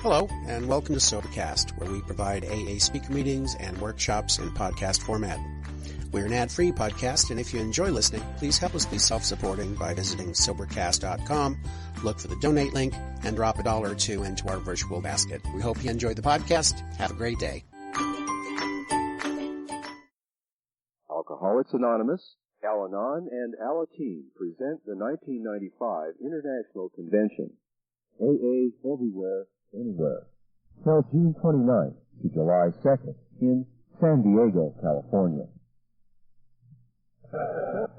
Hello, and welcome to Sobercast, where we provide AA speaker meetings and workshops in podcast format. We're an ad-free podcast, and if you enjoy listening, please help us be self-supporting by visiting Sobercast.com, look for the donate link, and drop $1 or $2 into our virtual basket. We hope you enjoy the podcast. Have a great day. Alcoholics Anonymous, Al-Anon, and Alateen present the 1995 International Convention. AA Everywhere, Anywhere, held June 29th to July 2nd in San Diego, California.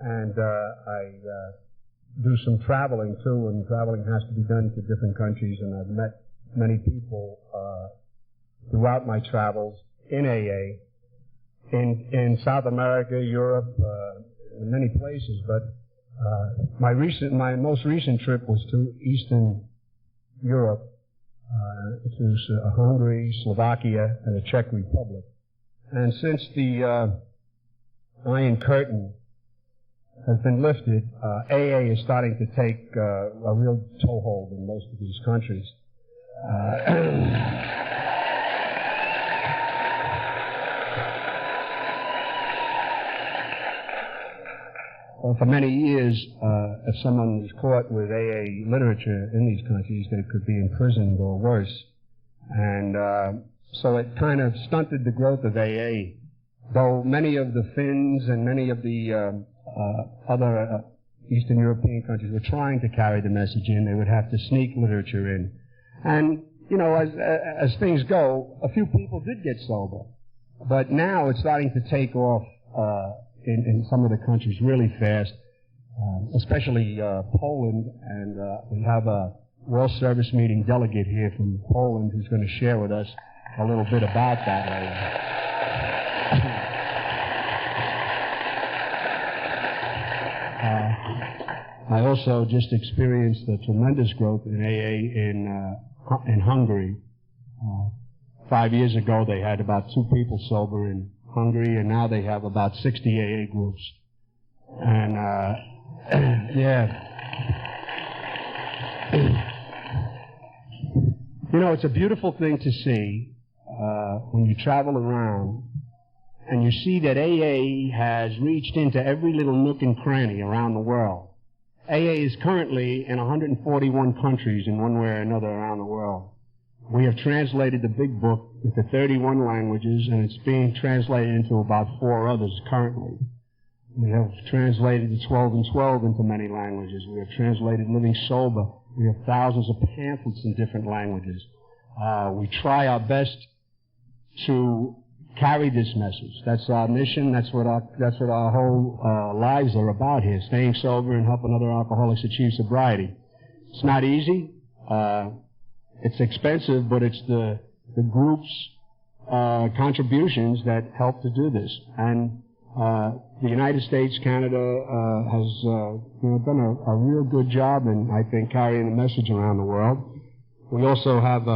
And I do some traveling too, and traveling has to be done to different countries, and I've met many people throughout my travels in AA, in South America, Europe, in many places, but my most recent trip was to Eastern Europe, to Hungary, Slovakia, and the Czech Republic. And since the Iron Curtain has been lifted, AA is starting to take a real toehold in most of these countries. Well, for many years, if someone was caught with AA literature in these countries, they could be imprisoned or worse. And so it kind of stunted the growth of AA, though many of the Finns and many of the other Eastern European countries were trying to carry the message in. They would have to sneak literature in. And, you know, as things go, a few people did get sober. But now it's starting to take off in some of the countries really fast, especially Poland, and we have a World Service Meeting delegate here from Poland who's going to share with us a little bit about that later. I also just experienced the tremendous growth in AA in Hungary. 5 years ago, they had about 2 people sober in Hungary, and now they have about 60 AA groups. And, yeah. You know, it's a beautiful thing to see when you travel around and you see that AA has reached into every little nook and cranny around the world. AA is currently in 141 countries in one way or another around the world. We have translated the big book into 31 languages, and it's being translated into about 4 others currently. We have translated the 12 and 12 into many languages. We have translated Living Sober. We have thousands of pamphlets in different languages. We try our best to carry this message. That's our mission. That's what our whole lives are about here, staying sober and helping other alcoholics achieve sobriety. It's not easy. It's expensive, but it's the group's contributions that help to do this. And the United States, Canada has done a real good job in, I think, carrying the message around the world. We also have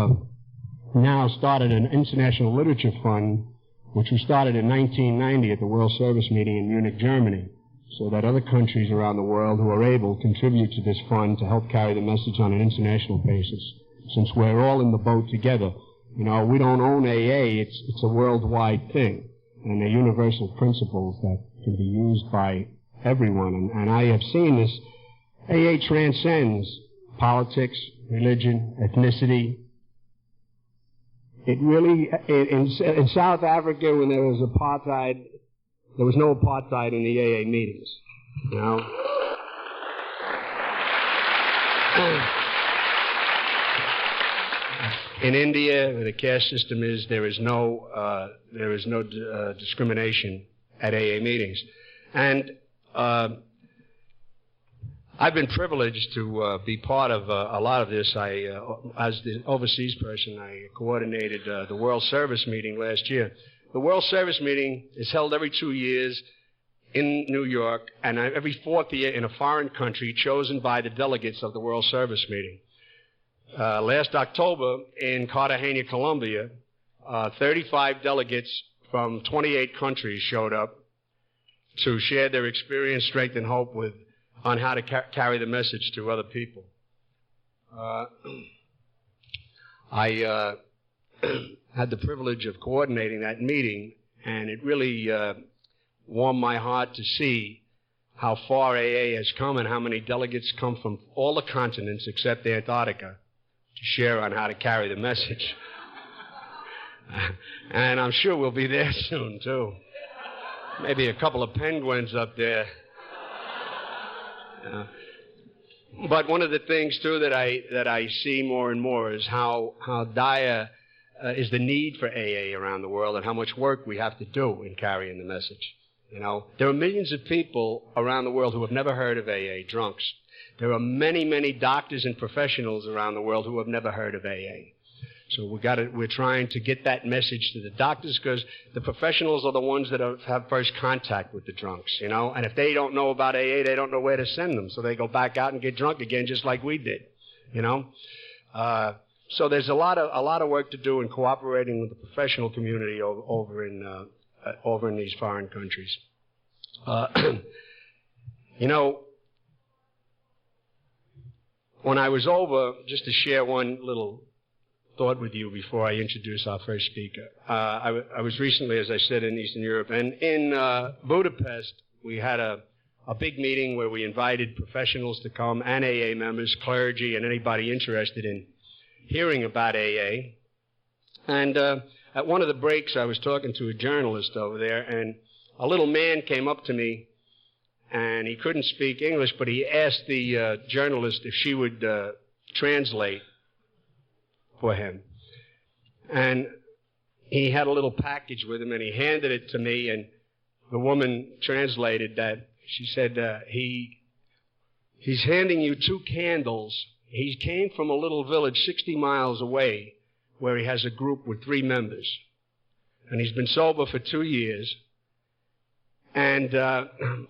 now started an international literature fund, which we started in 1990 at the World Service Meeting in Munich, Germany, so that other countries around the world who are able contribute to this fund to help carry the message on an international basis. Since we're all in the boat together, you know, we don't own AA, it's a worldwide thing, and they're universal principles that can be used by everyone. And I have seen this. AA transcends politics, religion, ethnicity. It really, in South Africa, when there was apartheid, there was no apartheid in the AA meetings, you know. In India, where the caste system is, there is no discrimination at AA meetings, and I've been privileged to be part of a lot of this. As the overseas person, I coordinated the World Service Meeting last year. The World Service Meeting is held every 2 years in New York, and every 4th year in a foreign country, chosen by the delegates of the World Service Meeting. Last October in Cartagena, Colombia, 35 delegates from 28 countries showed up to share their experience, strength, and hope on how to carry the message to other people. I had the privilege of coordinating that meeting, and it really warmed my heart to see how far AA has come and how many delegates come from all the continents except Antarctica to share on how to carry the message. And I'm sure we'll be there soon, too. Maybe a couple of penguins up there. But one of the things, too, that I see more and more is how dire is the need for AA around the world and how much work we have to do in carrying the message. You know, there are millions of people around the world who have never heard of AA, drunks. There are many, many doctors and professionals around the world who have never heard of AA. So we're trying to get that message to the doctors, because the professionals are the ones that have first contact with the drunks, you know. And if they don't know about AA, they don't know where to send them. So they go back out and get drunk again, just like we did, you know. So there's a lot of work to do in cooperating with the professional community over in these foreign countries. You know, when I was over, just to share one little thought with you before I introduce our first speaker. I was recently, as I said, in Eastern Europe, and in Budapest, we had a big meeting where we invited professionals to come, and AA members, clergy, and anybody interested in hearing about AA. And at one of the breaks, I was talking to a journalist over there, and a little man came up to me, and he couldn't speak English, but he asked the journalist if she would translate for him. And he had a little package with him, and he handed it to me, and the woman translated that. She said, he's handing you 2 candles. He came from a little village 60 miles away where he has a group with 3 members. And he's been sober for 2 years. And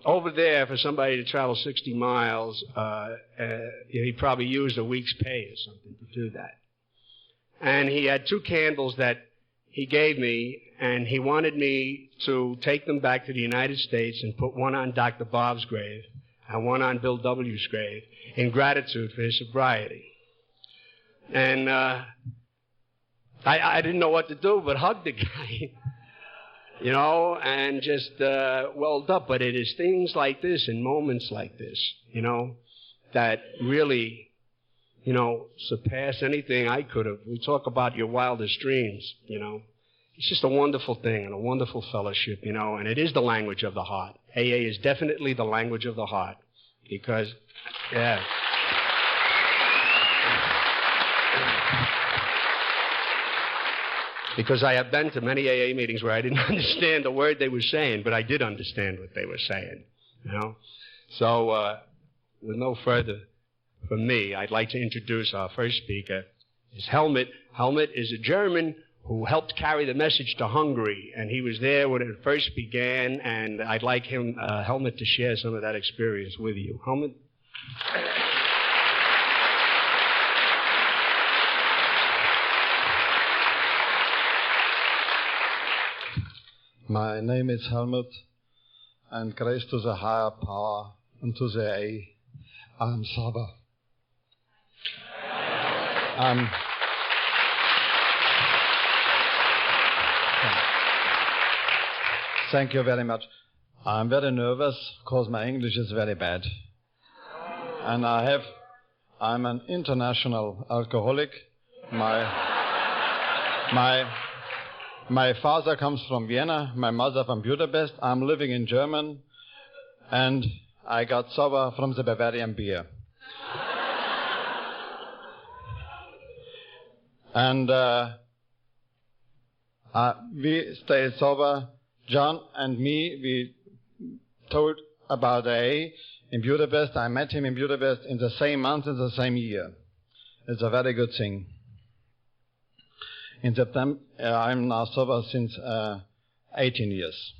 over there, for somebody to travel 60 miles, he probably used a week's pay or something to do that. And he had 2 candles that he gave me, and he wanted me to take them back to the United States and put one on Dr. Bob's grave and one on Bill W.'s grave in gratitude for his sobriety. And I didn't know what to do but hug the guy, you know, and just welled up. But it is things like this and moments like this, you know, that really, you know, surpass anything I could have. We talk about your wildest dreams, you know. It's just a wonderful thing and a wonderful fellowship, you know, and it is the language of the heart. AA is definitely the language of the heart because, yeah. Because I have been to many AA meetings where I didn't understand a word they were saying, but I did understand what they were saying, you know. So, with no further from me, I'd like to introduce our first speaker. It's Helmut. Helmut is a German who helped carry the message to Hungary, and he was there when it first began, and I'd like him, Helmut, to share some of that experience with you. Helmut? My name is Helmut, and grace to the higher power and to the AA. I'm sober. Thank you very much. I'm very nervous because my English is very bad. And I'm an international alcoholic. My father comes from Vienna, my mother from Budapest. I'm living in Germany, and I got sober from the Bavarian beer. And we stayed sober. John and me, we told about AA in Budapest. I met him in Budapest in the same month, in the same year. It's a very good thing. In September, I'm now sober since 18 years.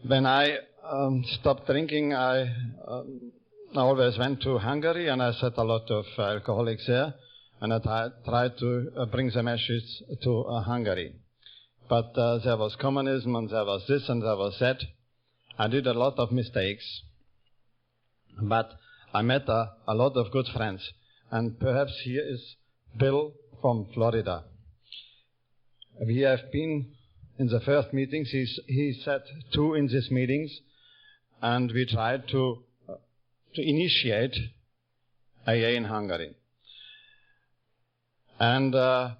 When I stopped drinking, I always went to Hungary, and I met a lot of alcoholics there, and I tried to bring the message to Hungary. but there was communism and there was this and there was that. I did a lot of mistakes, but I met a lot of good friends. And perhaps here is Bill from Florida. We have been in the first meetings. He said 2 in these meetings, and we tried to initiate AA in Hungary. And there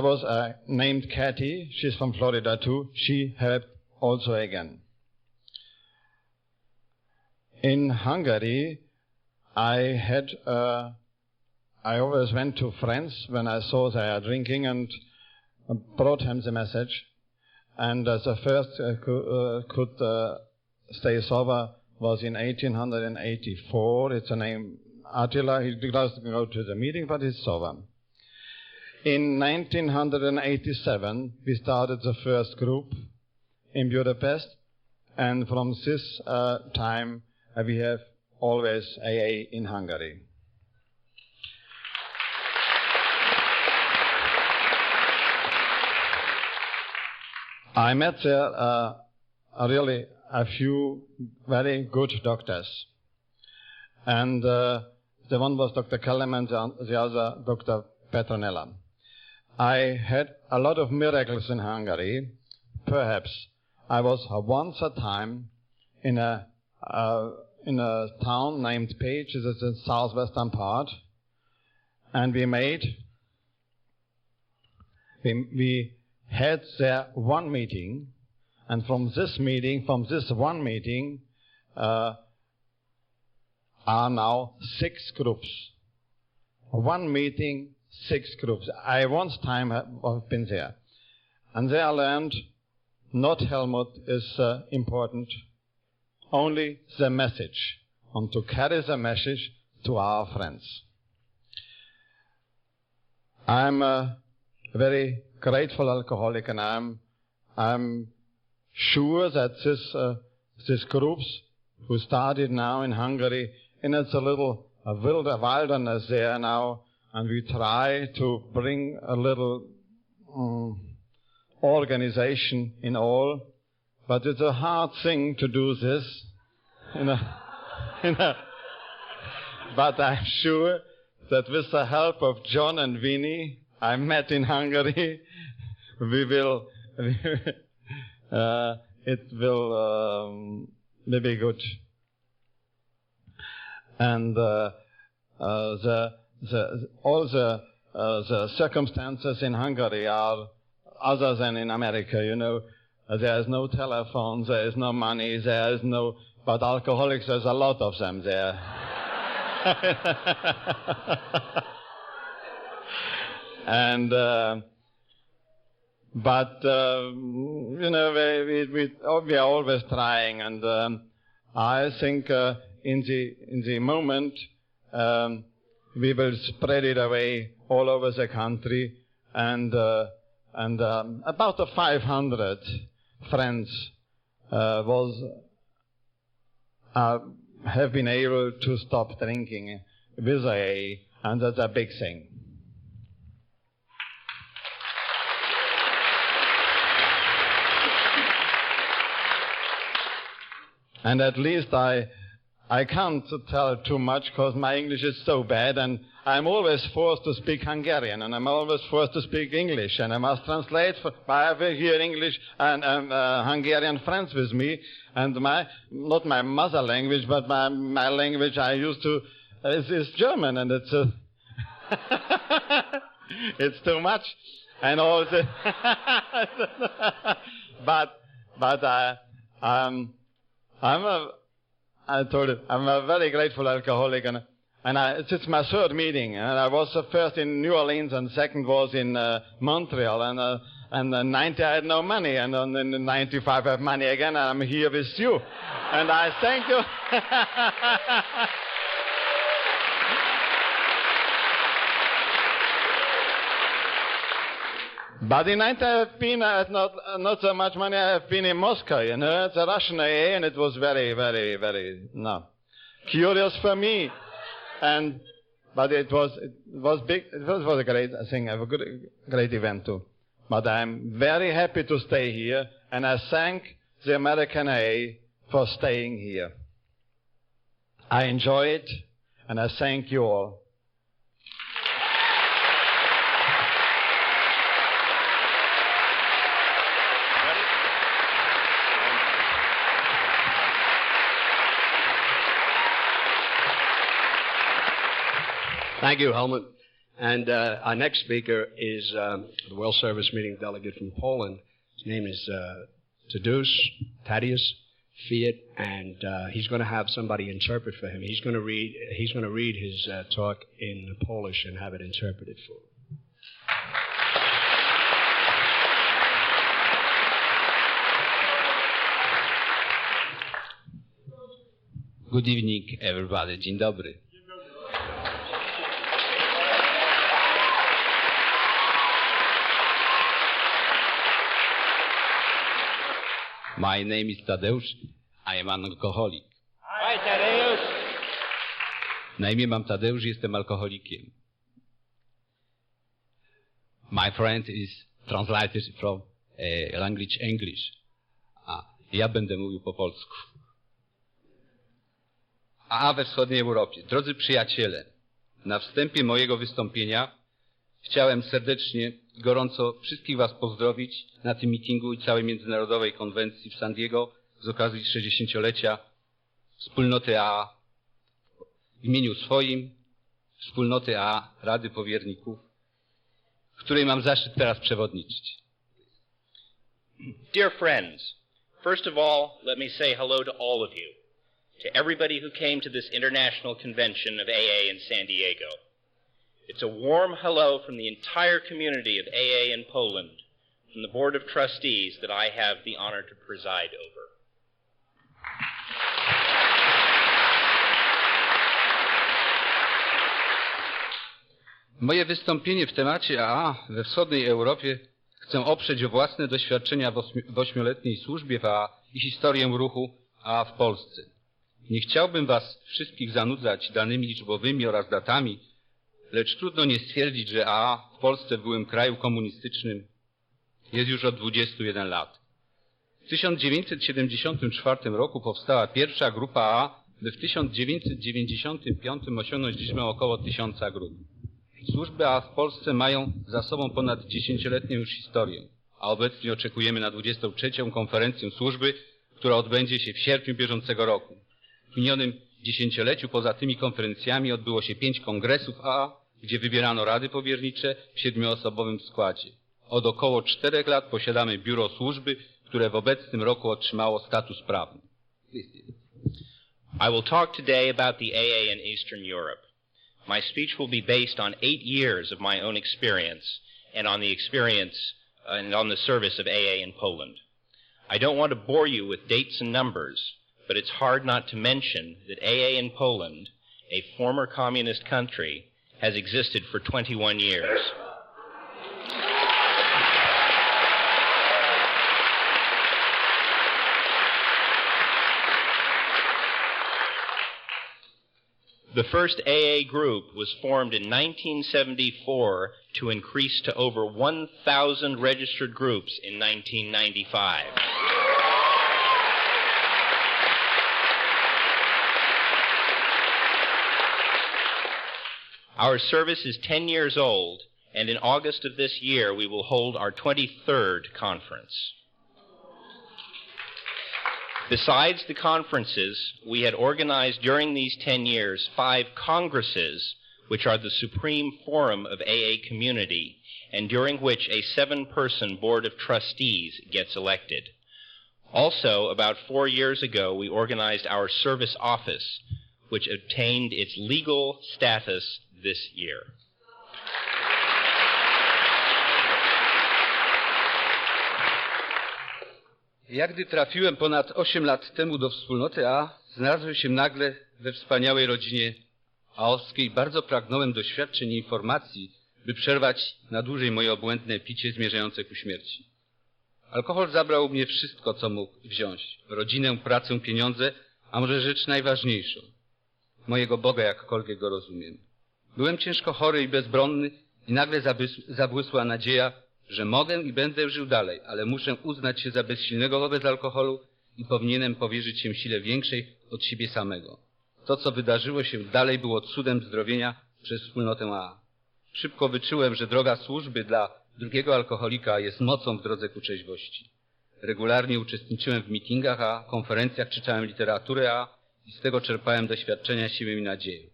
was a named Kathy. She's from Florida too. She helped also again. In Hungary, I always went to friends when I saw they are drinking and brought him the message. And the first could stay sober was in 1884. It's a name Attila. He doesn't go to the meeting, but he's sober. In 1987, we started the first group in Budapest, and from this time we have always AA in Hungary. I met there really a few very good doctors. And the one was Dr. Kellem and the other Dr. Petronella. I had a lot of miracles in Hungary. Perhaps I was once a time in a town named Pécs, it's in the southwestern part, and we had there one meeting, and from this one meeting, are now 6 groups. One meeting, 6 groups. I once time have been there, and there I learned not Helmut is important, only the message, and to carry the message to our friends. I'm a very grateful alcoholic, and I'm sure that these groups who started now in Hungary, and it's a little wilderness there now, and we try to bring a little organization in all, but it's a hard thing to do this, but I'm sure that with the help of John and Winnie, I met in Hungary, it will be good. And all the circumstances in Hungary are other than in America, you know. There is no telephone, there is no money, there is no... But alcoholics, there's a lot of them there. And... you know, we are always trying, and I think in the moment we will spread it away all over the country, and about 500 friends have been able to stop drinking with AA, and that's a big thing. And at least I can't tell too much because my English is so bad, and I'm always forced to speak Hungarian, and I'm always forced to speak English, and I must translate. I have here English and Hungarian friends with me, and not my mother language, but my language I used to is German, and it's it's too much, and all the but I told it, I'm a very grateful alcoholic, and it's my third meeting, and I was first in New Orleans, and second was in Montreal, and in 90 I had no money, and in 95 I have money again, and I'm here with you, and I thank you. But in 90 I have been, not so much money, I have been in Moscow, you know, it's a Russian AA, and it was very, very, very, curious for me. But it was big, it was a great thing, a great event too. But I'm very happy to stay here, and I thank the American AA for staying here. I enjoy it, and I thank you all. Thank you, Helmut. And our next speaker is the World Service Meeting delegate from Poland. His name is Tadeusz Fiat, and he's going to have somebody interpret for him. He's going to read his talk in Polish and have it interpreted for him. Good evening, everybody. Dzień dobry. My name is Tadeusz. I am an alcoholic. Hi, Tadeusz. Na imię mam Tadeusz, jestem alkoholikiem. My friend is translated from language English. Ja będę mówił po polsku. We wschodniej Europie. Drodzy przyjaciele, na wstępie mojego wystąpienia chciałem serdecznie, gorąco wszystkich was pozdrowić na tym mitingu i całej międzynarodowej konwencji w San Diego z okazji 60-lecia wspólnoty AA. W imieniu swoim, wspólnoty AA, Rady Powierników, której mam zaszczyt teraz przewodniczyć. Dear friends, first of all, let me say hello to all of you, to everybody who came to this international convention of AA in San Diego. It's a warm hello from the entire community of AA in Poland, from the Board of Trustees that I have the honor to preside over. Moje wystąpienie w temacie AA we wschodniej Europie chcę oprzeć o własne doświadczenia w 8-letniej służbie w AA i historię ruchu AA w Polsce. Nie chciałbym was wszystkich zanudzać danymi liczbowymi oraz datami, lecz trudno nie stwierdzić, że AA w Polsce w byłym kraju komunistycznym jest już od 21 lat. W 1974 roku powstała pierwsza grupa AA, by w 1995 osiągnąć liczbę około 1000 grup. Służby AA w Polsce mają za sobą ponad 10-letnią już historię, a obecnie oczekujemy na 23. konferencję służby, która odbędzie się w sierpniu bieżącego roku. W minionym dziesięcioleciu poza tymi konferencjami odbyło się 5 kongresów AA, gdzie wybierano rady powiernicze w 7-osobowym składzie. Od około 4 lat posiadamy biuro służby, które w obecnym roku otrzymało status prawny. I will talk today about the AA in Eastern Europe. My speech will be based on 8 years of my own experience and on the experience and on the service of AA in Poland. I don't want to bore you with dates and numbers, but it's hard not to mention that AA in Poland, a former communist country, has existed for 21 years. The first AA group was formed in 1974 to increase to over 1,000 registered groups in 1995. Our service is 10 years old, and in August of this year we will hold our 23rd conference. Besides the conferences, we had organized during these 10 years 5 congresses, which are the supreme forum of AA community, and during which a 7-person board of trustees gets elected. Also, about 4 years ago, we organized our service office, which obtained its legal status this year. Ja gdy trafiłem ponad 8 lat temu do wspólnoty AA, znalazłem się nagle we wspaniałej rodzinie aowskiej. Bardzo pragnąłem doświadczeń i informacji, by przerwać na dłużej moje obłędne picie zmierzające ku śmierci. Alkohol zabrał u mnie wszystko, co mógł wziąć. Rodzinę, pracę, pieniądze, a może rzecz najważniejszą. Mojego Boga, jakkolwiek go rozumiem. Byłem ciężko chory i bezbronny i nagle zabłysła nadzieja, że mogę i będę żył dalej, ale muszę uznać się za bezsilnego wobec alkoholu i powinienem powierzyć się sile większej od siebie samego. To, co wydarzyło się dalej, było cudem zdrowienia przez wspólnotę AA. Szybko wyczułem, że droga służby dla drugiego alkoholika jest mocą w drodze ku trzeźwości. Regularnie uczestniczyłem w meetingach AA, konferencjach, czytałem literaturę AA i z tego czerpałem doświadczenia, siłę i nadzieję.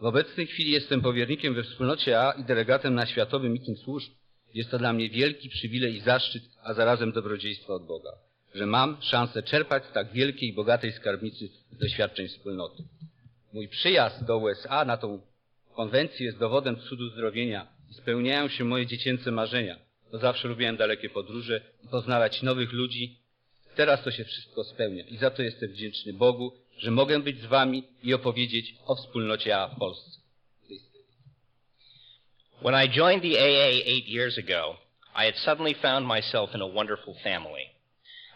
W obecnej chwili jestem powiernikiem we wspólnocie AA i delegatem na Światowy Meeting Służb. Jest to dla mnie wielki przywilej i zaszczyt, a zarazem dobrodziejstwo od Boga, że mam szansę czerpać z tak wielkiej i bogatej skarbnicy doświadczeń wspólnoty. Mój przyjazd do USA na tą konwencję jest dowodem cudu zdrowienia i spełniają się moje dziecięce marzenia, bo zawsze lubiłem dalekie podróże i poznawać nowych ludzi. Teraz to się wszystko spełnia i za to jestem wdzięczny Bogu, że mogę być z wami i opowiedzieć o wspólnocie AA w Polsce. When I joined the AA 8 years ago, I had suddenly found myself in a wonderful family.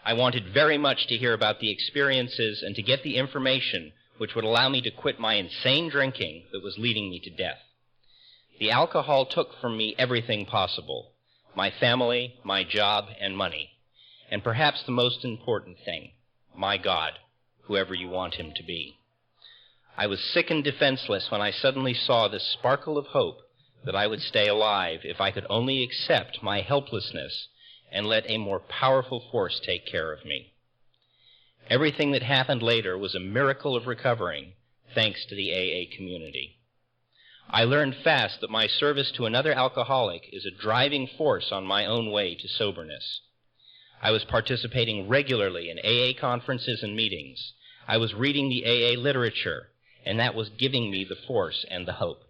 I wanted very much to hear about the experiences and to get the information which would allow me to quit my insane drinking that was leading me to death. The alcohol took from me everything possible, my family, my job, and money, and perhaps the most important thing, my God, whoever you want him to be. I was sick and defenseless when I suddenly saw this sparkle of hope that I would stay alive if I could only accept my helplessness and let a more powerful force take care of me. Everything that happened later was a miracle of recovering, thanks to the AA community. I learned fast that my service to another alcoholic is a driving force on my own way to soberness. I was participating regularly in AA conferences and meetings. I was reading the AA literature, and that was giving me the force and the hope.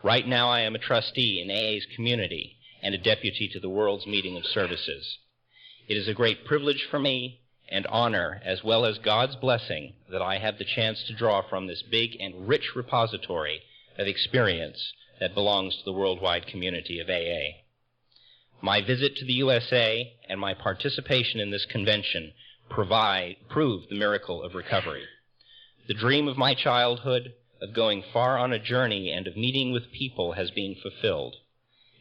Right now I am a trustee in AA's community and a deputy to the World's Meeting of Services. It is a great privilege for me and honor, as well as God's blessing, that I have the chance to draw from this big and rich repository of experience that belongs to the worldwide community of AA. My visit to the USA and my participation in this convention prove the miracle of recovery. The dream of my childhood, of going far on a journey and of meeting with people, has been fulfilled.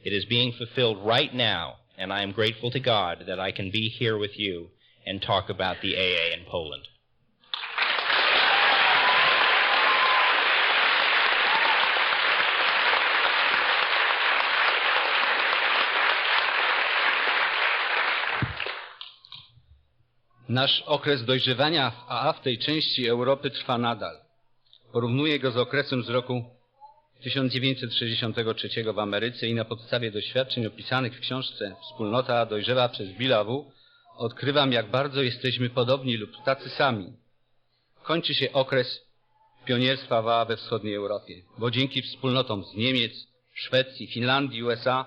It is being fulfilled right now, and I am grateful to God that I can be here with you and talk about the AA in Poland. Nasz okres dojrzewania w AA w tej części Europy trwa nadal. Porównuję go z okresem z roku 1963 w Ameryce i na podstawie doświadczeń opisanych w książce Wspólnota dojrzewa przez Billa W. odkrywam, jak bardzo jesteśmy podobni lub tacy sami. Kończy się okres pionierstwa w AA we wschodniej Europie, bo dzięki wspólnotom z Niemiec, Szwecji, Finlandii, USA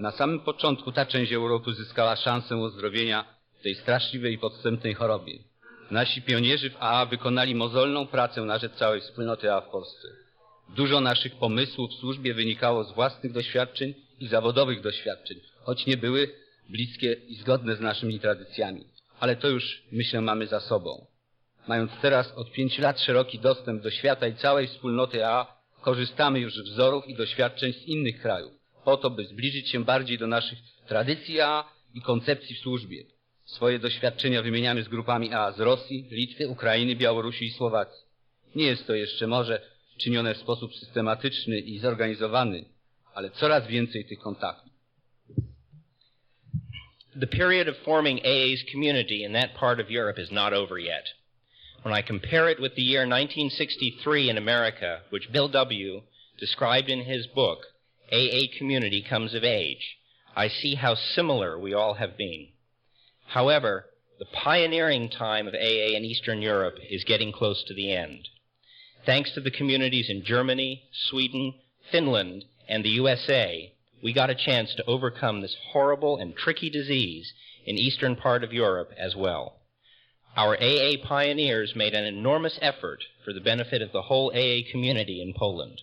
na samym początku ta część Europy zyskała szansę uzdrowienia tej straszliwej i podstępnej chorobie. Nasi pionierzy w AA wykonali mozolną pracę na rzecz całej wspólnoty AA w Polsce. Dużo naszych pomysłów w służbie wynikało z własnych doświadczeń i zawodowych doświadczeń, choć nie były bliskie i zgodne z naszymi tradycjami. Ale to już, myślę, mamy za sobą. Mając teraz od 5 lat szeroki dostęp do świata i całej wspólnoty AA, korzystamy już z wzorów i doświadczeń z innych krajów, po to, by zbliżyć się bardziej do naszych tradycji AA i koncepcji w służbie. Swoje doświadczenia wymieniamy z grupami AA z Rosji, Litwy, Ukrainy, Białorusi i Słowacji. Nie jest to jeszcze może czynione w sposób systematyczny i zorganizowany, ale coraz więcej tych kontaktów. The period of forming AA's community in that part of Europe is not over yet. When I compare it with the year 1963 in America, which Bill W. described in his book, AA Community Comes of Age, I see how similar we all have been. However, the pioneering time of AA in Eastern Europe is getting close to the end. Thanks to the communities in Germany, Sweden, Finland, and the USA, we got a chance to overcome this horrible and tricky disease in eastern part of Europe as well. Our AA pioneers made an enormous effort for the benefit of the whole AA community in Poland.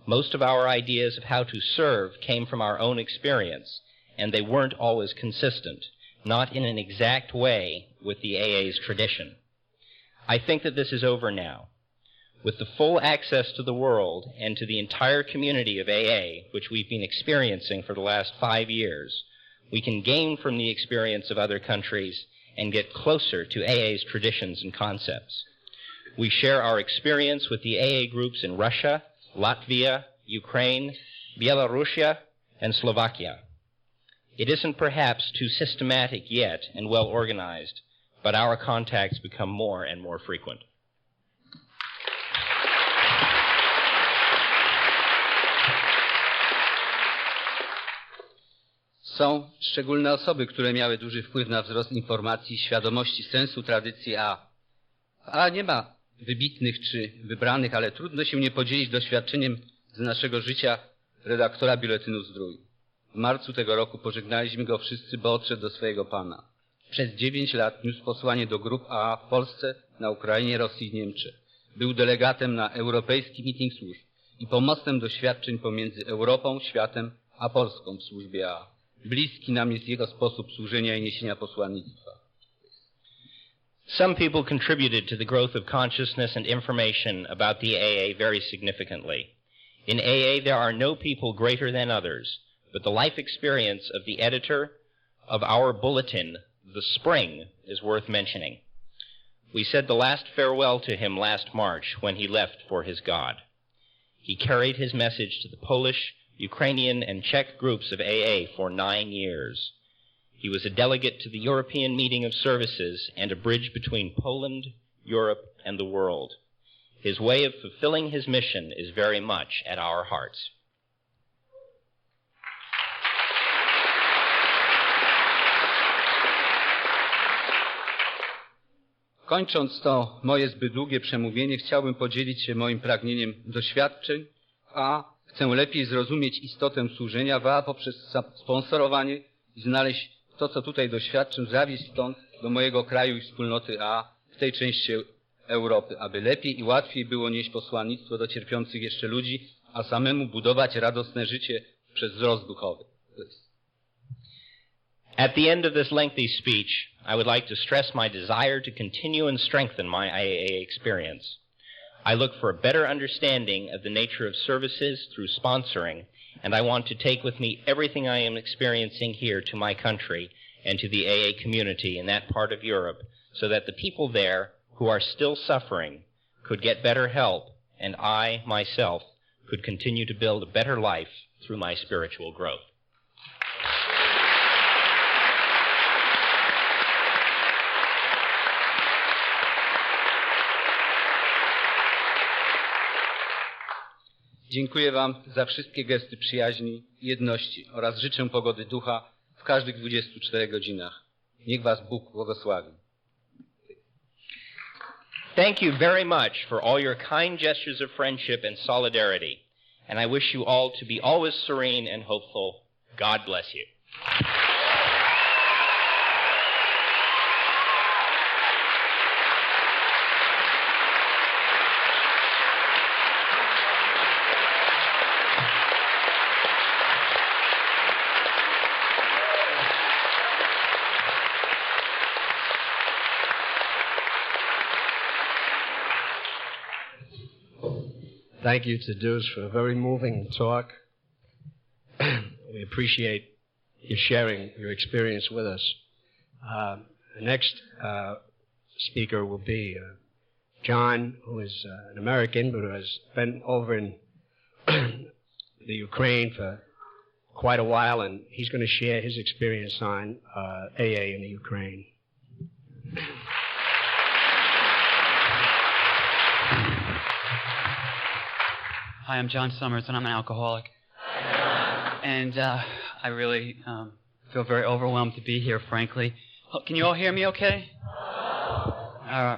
Most of our ideas of how to serve came from our own experience, and they weren't always consistent, not in an exact way with the AA's tradition. I think that this is over now. With the full access to the world and to the entire community of AA, which we've been experiencing for the last 5 years, we can gain from the experience of other countries and get closer to AA's traditions and concepts. We share our experience with the AA groups in Russia, Latvia, Ukraine, Belarusia, and Slovakia. It isn't perhaps too systematic yet and well organized, but our contacts become more and more frequent. Są szczególne osoby, które miały duży wpływ na wzrost informacji i świadomości sensu tradycji AA. A nie ma wybitnych czy wybranych, ale trudno się nie podzielić doświadczeniem z naszego życia redaktora Biuletynu Zdrój. W marcu tego roku pożegnaliśmy go wszyscy, bo odszedł do swojego Pana. Przez 9 lat niósł posłanie do grup AA w Polsce, na Ukrainie, Rosji i Niemczech. Był delegatem na europejski meeting służb i pomostem doświadczeń pomiędzy Europą, światem a Polską w służbie AA. Bliski nam jest jego sposób służenia i niesienia posłannictwa. Some people contributed to the growth of consciousness and information about the AA very significantly. In AA, there are no people greater than others, but the life experience of the editor of our bulletin, The Spring, is worth mentioning. We said the last farewell to him last March when he left for his God. He carried his message to the Polish, Ukrainian, and Czech groups of AA for 9 years. He was a delegate to the European Meeting of Services and a bridge between Poland, Europe, and the world. His way of fulfilling his mission is very much at our hearts. Kończąc to moje zbyt długie przemówienie, chciałbym podzielić się moim pragnieniem doświadczeń, a chcę lepiej zrozumieć istotę służenia w AA poprzez sponsorowanie i znaleźć to, co tutaj doświadczę, zawieźć stąd do mojego kraju i wspólnoty AA w tej części Europy, aby lepiej i łatwiej było nieść posłannictwo do cierpiących jeszcze ludzi, a samemu budować radosne życie przez wzrost duchowy. At the end of this lengthy speech, I would like to stress my desire to continue and strengthen my AA experience. I look for a better understanding of the nature of services through sponsoring, and I want to take with me everything I am experiencing here to my country and to the AA community in that part of Europe, so that the people there who are still suffering could get better help, and I, myself, could continue to build a better life through my spiritual growth. Dziękuję Wam za wszystkie gesty przyjaźni i jedności oraz życzę pogody ducha w każdych 24 godzinach. Niech Was Bóg błogosławi. Thank you very much for all your kind gestures of friendship and solidarity, and I wish you all to be always serene and hopeful. God bless you. Thank you to Deuce for a very moving talk. We appreciate you sharing your experience with us. The next speaker will be John, who is an American, but who has been over in the Ukraine for quite a while, and he's going to share his experience on AA in the Ukraine. Hi, I'm John Summers, and I'm an alcoholic. And I really feel very overwhelmed to be here, frankly. Oh, can you all hear me okay?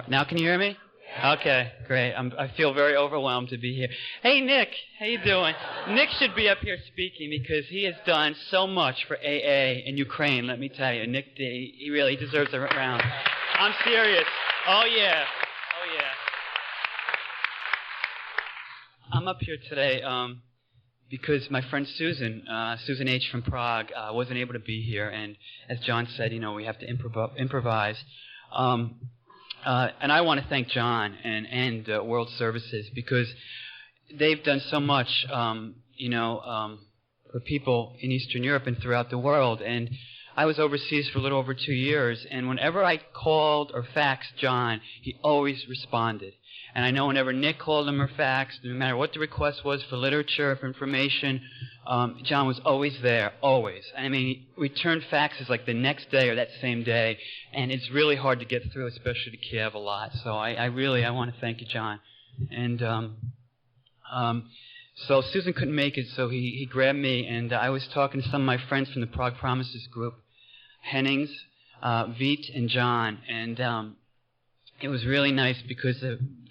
Now can you hear me? Okay, great. I feel very overwhelmed to be here. Hey, Nick, how you doing? Nick should be up here speaking because he has done so much for AA in Ukraine, let me tell you. Nick, he really deserves a round. I'm serious. Oh, yeah. Oh, yeah. I'm up here today because my friend Susan H. from Prague, wasn't able to be here. And as John said, we have to improvise. And I want to thank John and World Services, because they've done so much, for people in Eastern Europe and throughout the world. And I was overseas for a little over 2 years, and whenever I called or faxed John, he always responded. And I know whenever Nick called him or faxed, no matter what the request was for literature, for information, John was always there, always. I mean, he returned faxes like the next day or that same day, and it's really hard to get through, especially to Kiev a lot. So I want to thank you, John. And so Susan couldn't make it, so he grabbed me, and I was talking to some of my friends from the Prague Promises group, Hennings, Veit, and John, and it was really nice because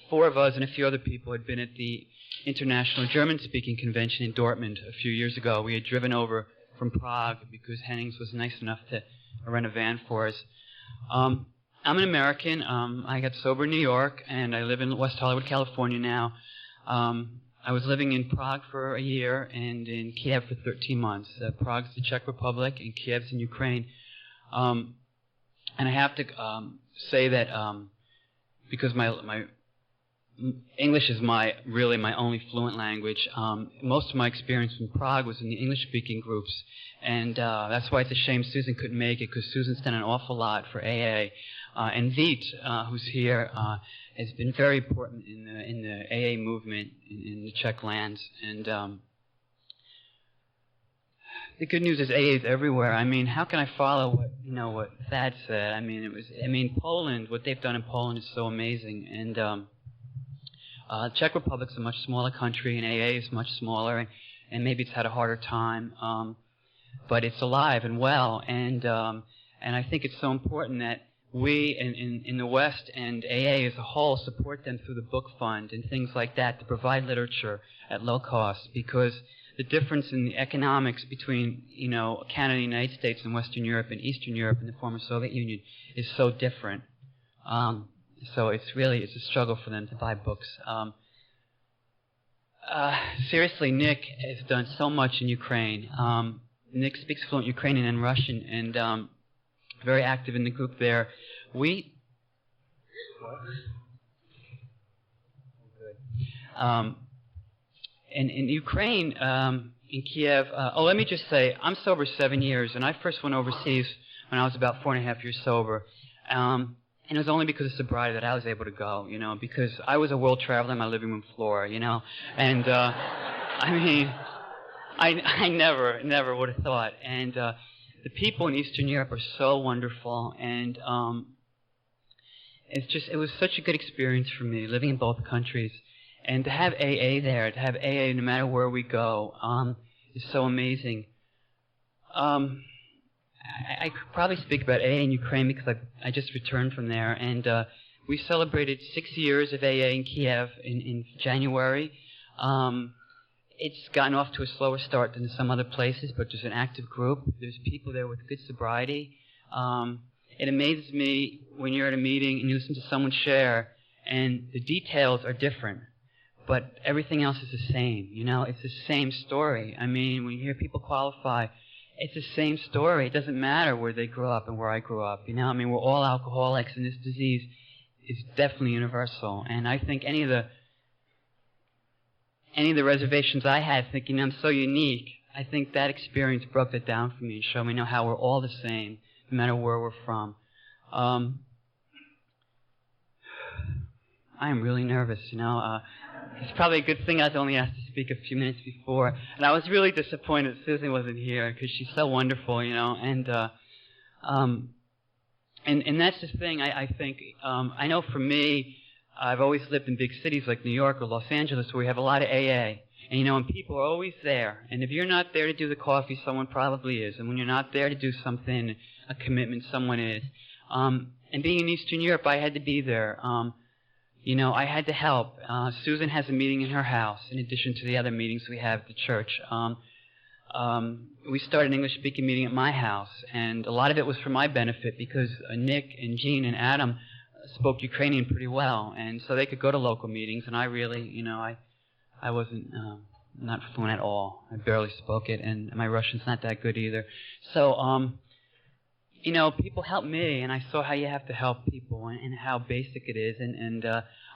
4 of us and a few other people had been at the International German-Speaking Convention in Dortmund a few years ago. We had driven over from Prague because Hennings was nice enough to rent a van for us. I'm an American. I got sober in New York, and I live in West Hollywood, California now. I was living in Prague for a year and in Kiev for 13 months. Prague's the Czech Republic, and Kiev's in Ukraine. And I have to say that because my English is really my only fluent language. Most of my experience in Prague was in the English-speaking groups, and that's why it's a shame Susan couldn't make it, because Susan's done an awful lot for AA. And Veit, who's here, has been very important in the AA movement in the Czech lands. And the good news is AA is everywhere. I mean, how can I follow what Thad said? I mean, Poland, what they've done in Poland is so amazing. And Czech Republic's a much smaller country, and AA is much smaller, and maybe it's had a harder time, but it's alive and well. And I think it's so important that we in the West and AA as a whole support them through the book fund and things like that to provide literature at low cost, because the difference in the economics between Canada, the United States, and Western Europe and Eastern Europe and the former Soviet Union is so different. So it's a struggle for them to buy books. Seriously, Nick has done so much in Ukraine. Nick speaks fluent Ukrainian and Russian, and very active in the group there. In Ukraine, in Kiev, let me just say, I'm sober 7 years, and I first went overseas when I was about 4.5 years sober. And it was only because of sobriety that I was able to go, because I was a world traveler on my living room floor, and I never would have thought. And the people in Eastern Europe are so wonderful, and it was such a good experience for me living in both countries, and to have AA there, to have AA no matter where we go, is so amazing. I could probably speak about AA in Ukraine because I just returned from there, and we celebrated 6 years of AA in Kiev in January. It's gotten off to a slower start than some other places, but there's an active group. There's people there with good sobriety. It amazes me when you're at a meeting and you listen to someone share, and the details are different, but everything else is the same. It's the same story. I mean, when you hear people qualify, it's the same story. It doesn't matter where they grew up and where I grew up. I mean, we're all alcoholics, and this disease is definitely universal. And I think any of the reservations I had, thinking I'm so unique, I think that experience broke that down for me and showed me how we're all the same, no matter where we're from. I am really nervous, It's probably a good thing I was only asked to speak a few minutes before. And I was really disappointed Susan wasn't here because she's so wonderful, And that's the thing, I think. I know for me, I've always lived in big cities like New York or Los Angeles where we have a lot of AA. And, and people are always there. And if you're not there to do the coffee, someone probably is. And when you're not there to do something, a commitment, someone is. And being in Eastern Europe, I had to be there. I had to help. Susan has a meeting in her house in addition to the other meetings we have at the church. We started an English-speaking meeting at my house, and a lot of it was for my benefit because Nick and Jean and Adam spoke Ukrainian pretty well, and so they could go to local meetings, and I really, I wasn't not fluent at all. I barely spoke it, and my Russian's not that good either. So, people help me, and I saw how you have to help people and how basic it is. And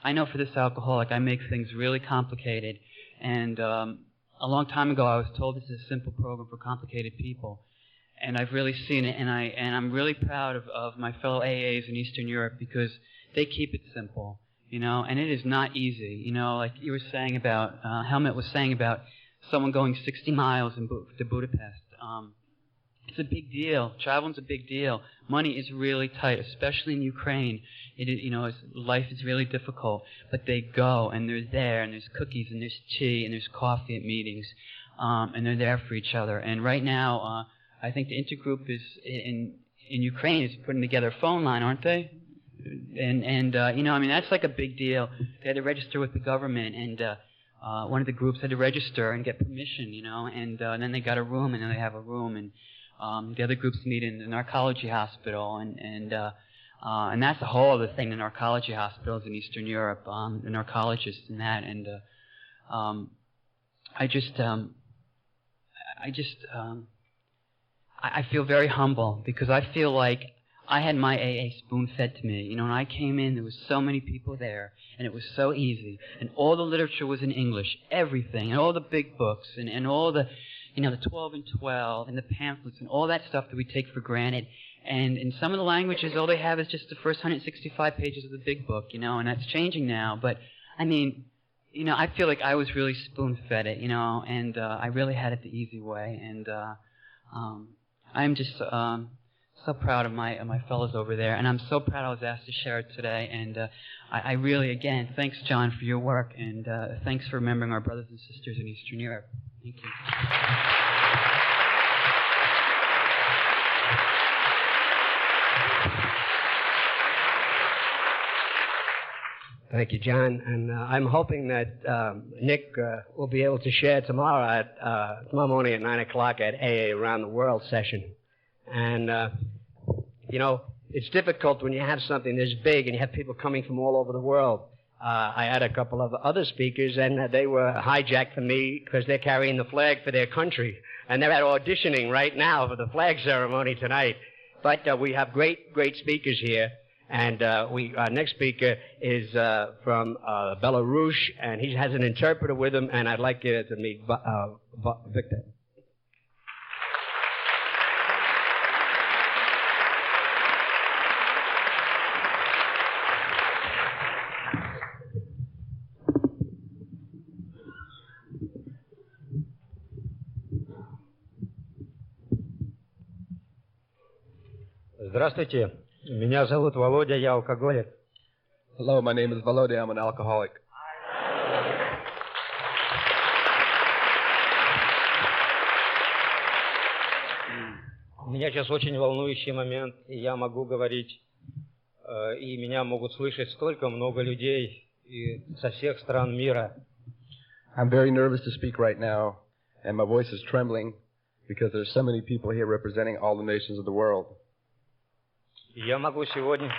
I know for this alcoholic, I make things really complicated. And a long time ago, I was told this is a simple program for complicated people. And I've really seen it, and I'm really proud of my fellow AAs in Eastern Europe because they keep it simple, and it is not easy. Like you were saying about, Helmut was saying about someone going 60 miles to Budapest. It's a big deal. Traveling's a big deal. Money is really tight, especially in Ukraine. It is, life is really difficult. But they go, and they're there, and there's cookies, and there's tea, and there's coffee at meetings, and they're there for each other. And right now, I think the intergroup is in Ukraine is putting together a phone line, aren't they? And that's like a big deal. They had to register with the government, and one of the groups had to register and get permission, and then they got a room, and then they have a room, and the other groups meet in the narcology hospital, and that's a whole other thing. The narcology hospitals in Eastern Europe, the narcologists and that, and I feel very humble because I feel like I had my AA spoon-fed to me. When I came in, there was so many people there, and it was so easy, and all the literature was in English, everything, and all the big books, and all the, the 12 and 12, and the pamphlets, and all that stuff that we take for granted. And in some of the languages, all they have is just the first 165 pages of the big book, and that's changing now. But, I feel like I was really spoon-fed it, and I really had it the easy way. And I'm just so proud of my fellows over there, and I'm so proud I was asked to share it today. And I really, again, thanks, John, for your work, and thanks for remembering our brothers and sisters in Eastern Europe. Thank you. Thank you, John. And I'm hoping that Nick will be able to share tomorrow morning at 9 o'clock at AA Around the World session. And, it's difficult when you have something this big and you have people coming from all over the world. I had a couple of other speakers, and they were hijacked for me because they're carrying the flag for their country. And they're auditioning right now for the flag ceremony tonight. But we have great speakers here. And our next speaker is from Belarus, and he has an interpreter with him, and I'd like you to meet Victor. Здравствуйте, меня зовут Володя, я алкоголик. Hello, my name is Volodya, I'm an alcoholic. У меня сейчас очень волнующий момент, и я могу говорить, и меня могут слышать столько много людей со всех стран мира. I'm very nervous to speak right now, and my voice is trembling because there's so many people here representing all the nations of the world. Я могу сегодня...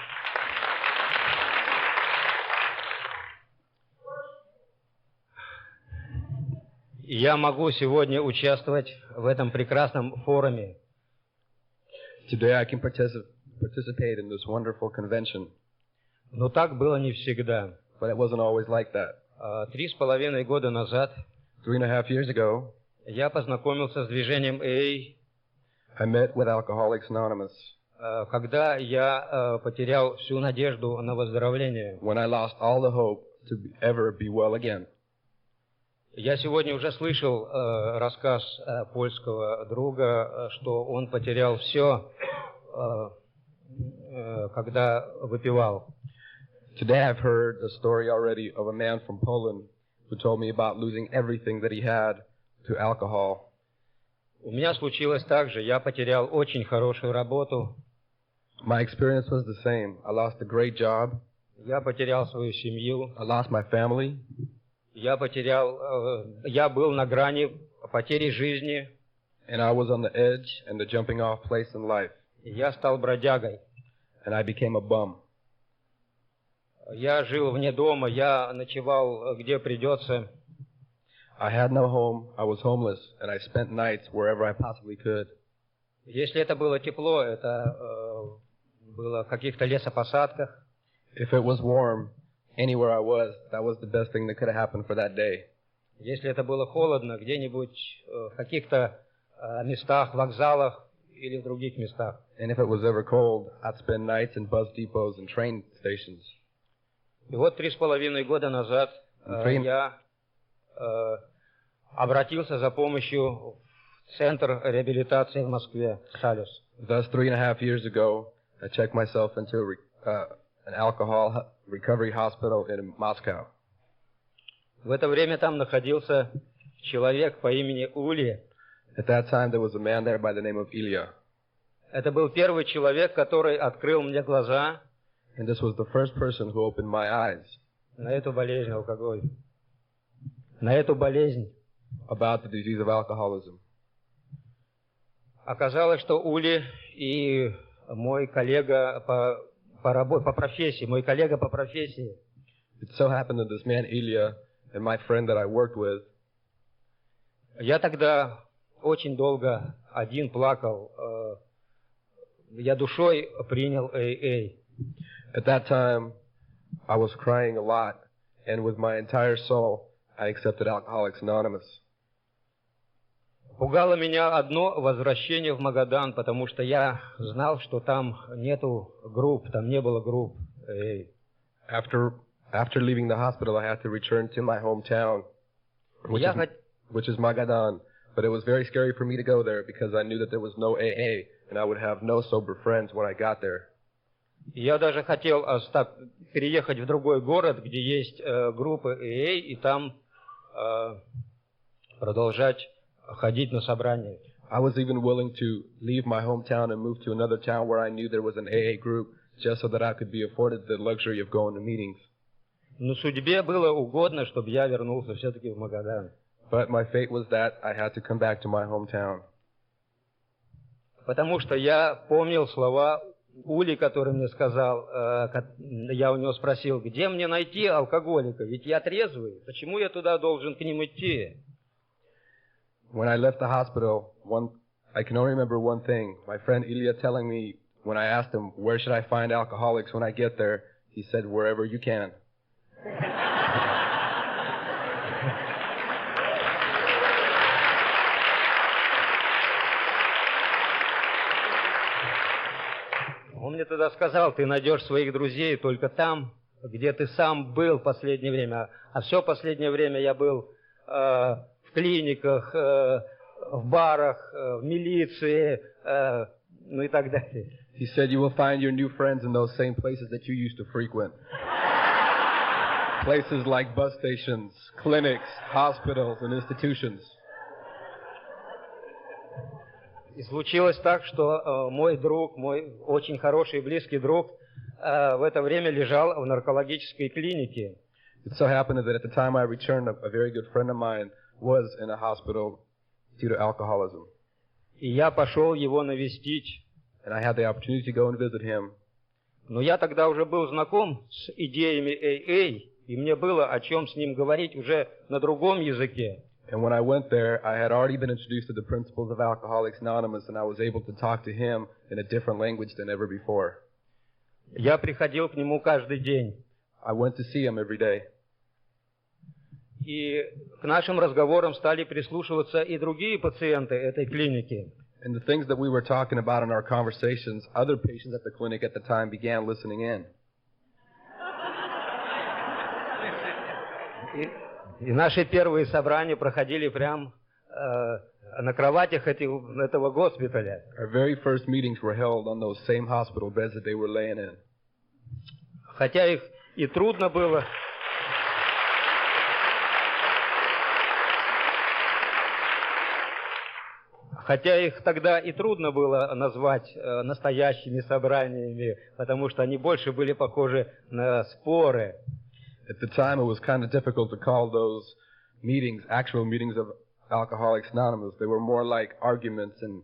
Я могу сегодня участвовать в этом прекрасном форуме. Today I can participate in this wonderful convention. Но так было не всегда. But it wasn't always like that. 3,5 года назад 3.5 years ago, я познакомился с движением AA. I met with Alcoholics Anonymous. Когда я потерял всю надежду на выздоровление. When I lost all the hope to ever be well again. Я сегодня уже слышал рассказ польского друга, что он потерял все, когда выпивал. Today I've heard a story already of a man from Poland who told me about losing everything that he had to alcohol. У меня случилось так же. Я потерял очень хорошую работу. My experience was the same. I lost a great job. Я потерял свою семью. I lost my family. Я был на грани потери жизни. And I was on the edge and the jumping off place in life. Я стал бродягой. And I became a bum. Я жил вне дома, я ночевал где придется. I had no home, I was homeless, and I spent nights wherever I possibly could. Если это было тепло, это было в каких-то лесопосадках. If it was warm, anywhere I was, that was the best thing that could have happened for that day. Если это было холодно, где-нибудь в каких-то местах, вокзалах или в других местах. And if it was ever cold, I'd spend nights in bus depots and train stations. И вот 3,5 года назад я обратился за помощью в Центр реабилитации в Москве, Салюс. Thus, 3.5 years ago, I checked myself into an alcohol recovery hospital in Moscow. В это время там находился человек по имени Ули. At that time, there was a man there by the name of Ilya. Это был первый человек, который открыл мне глаза And this was the first person who opened my eyes на эту болезнь алкоголь. На эту болезнь. about the disease of alcoholism. Оказалось, что Ули и мой коллега по профессии, It so happened that this man Ilya and my friend that I worked with, я тогда очень долго один плакал. Я душой принял AA. at that time, I was crying a lot, and with my entire soul, I accepted Alcoholics Anonymous. Пугало меня одно возвращение в Магадан, потому что я знал, что там нету групп, там не было групп AA. After leaving the hospital, I had to return to my hometown, which is Magadan. But it was very scary for me to go there because I knew that there was no AA and I would have no sober friends when I got there. Я даже хотел переехать в другой город, где есть группы AA, и там продолжать ходить на собрания. I was even willing to leave my hometown and move to another town where I knew there was an AA group just so that I could be afforded the luxury of going to meetings. Но судьбе было угодно, чтобы я вернулся все-таки в Магадан. But my fate was that I had to come back to my hometown. Потому что я помнил слова Ули, который мне сказал, я у него спросил, где мне найти алкоголика, ведь я трезвый, почему я туда должен к ним идти? When I left the hospital, I can only remember one thing. My friend Ilya telling me, when I asked him, where should I find alcoholics when I get there, he said, wherever you can. Он мне тогда сказал, ты найдешь своих друзей только там, где ты сам был в последнее время. А все последнее время я был в клиниках, в барах, в милиции, ну и так далее. He said you will find your new friends in those same places that you used to frequent. Places like bus stations, clinics, hospitals, and institutions. И случилось так, что мой друг, мой очень хороший и близкий друг, в это время лежал в наркологической клинике. It so happened that at the time I returned, a very good friend of mine was in a hospital due to alcoholism. И я пошел его навестить. And I had the opportunity to go and visit him. Но я тогда уже был знаком с идеями AA, и мне было о чем с ним говорить уже на другом языке. And when I went there, I had already been introduced to the principles of Alcoholics Anonymous, and I was able to talk to him in a different language than ever before. Я приходил к нему каждый день. I went to see him every day. И к нашим разговорам стали прислушиваться и другие пациенты этой клиники. And the things that we were talking about in our conversations, other patients at the clinic at the time began listening in. И наши первые собрания проходили прямо на кроватях этого госпиталя. Our very first meetings were held on those same hospital beds that they were laying in. Хотя их и трудно было. Хотя их тогда и трудно было назвать настоящими собраниями, потому что они больше были похожи на споры. At the time, it was kind of difficult to call those meetings actual meetings of Alcoholics Anonymous. They were more like arguments and...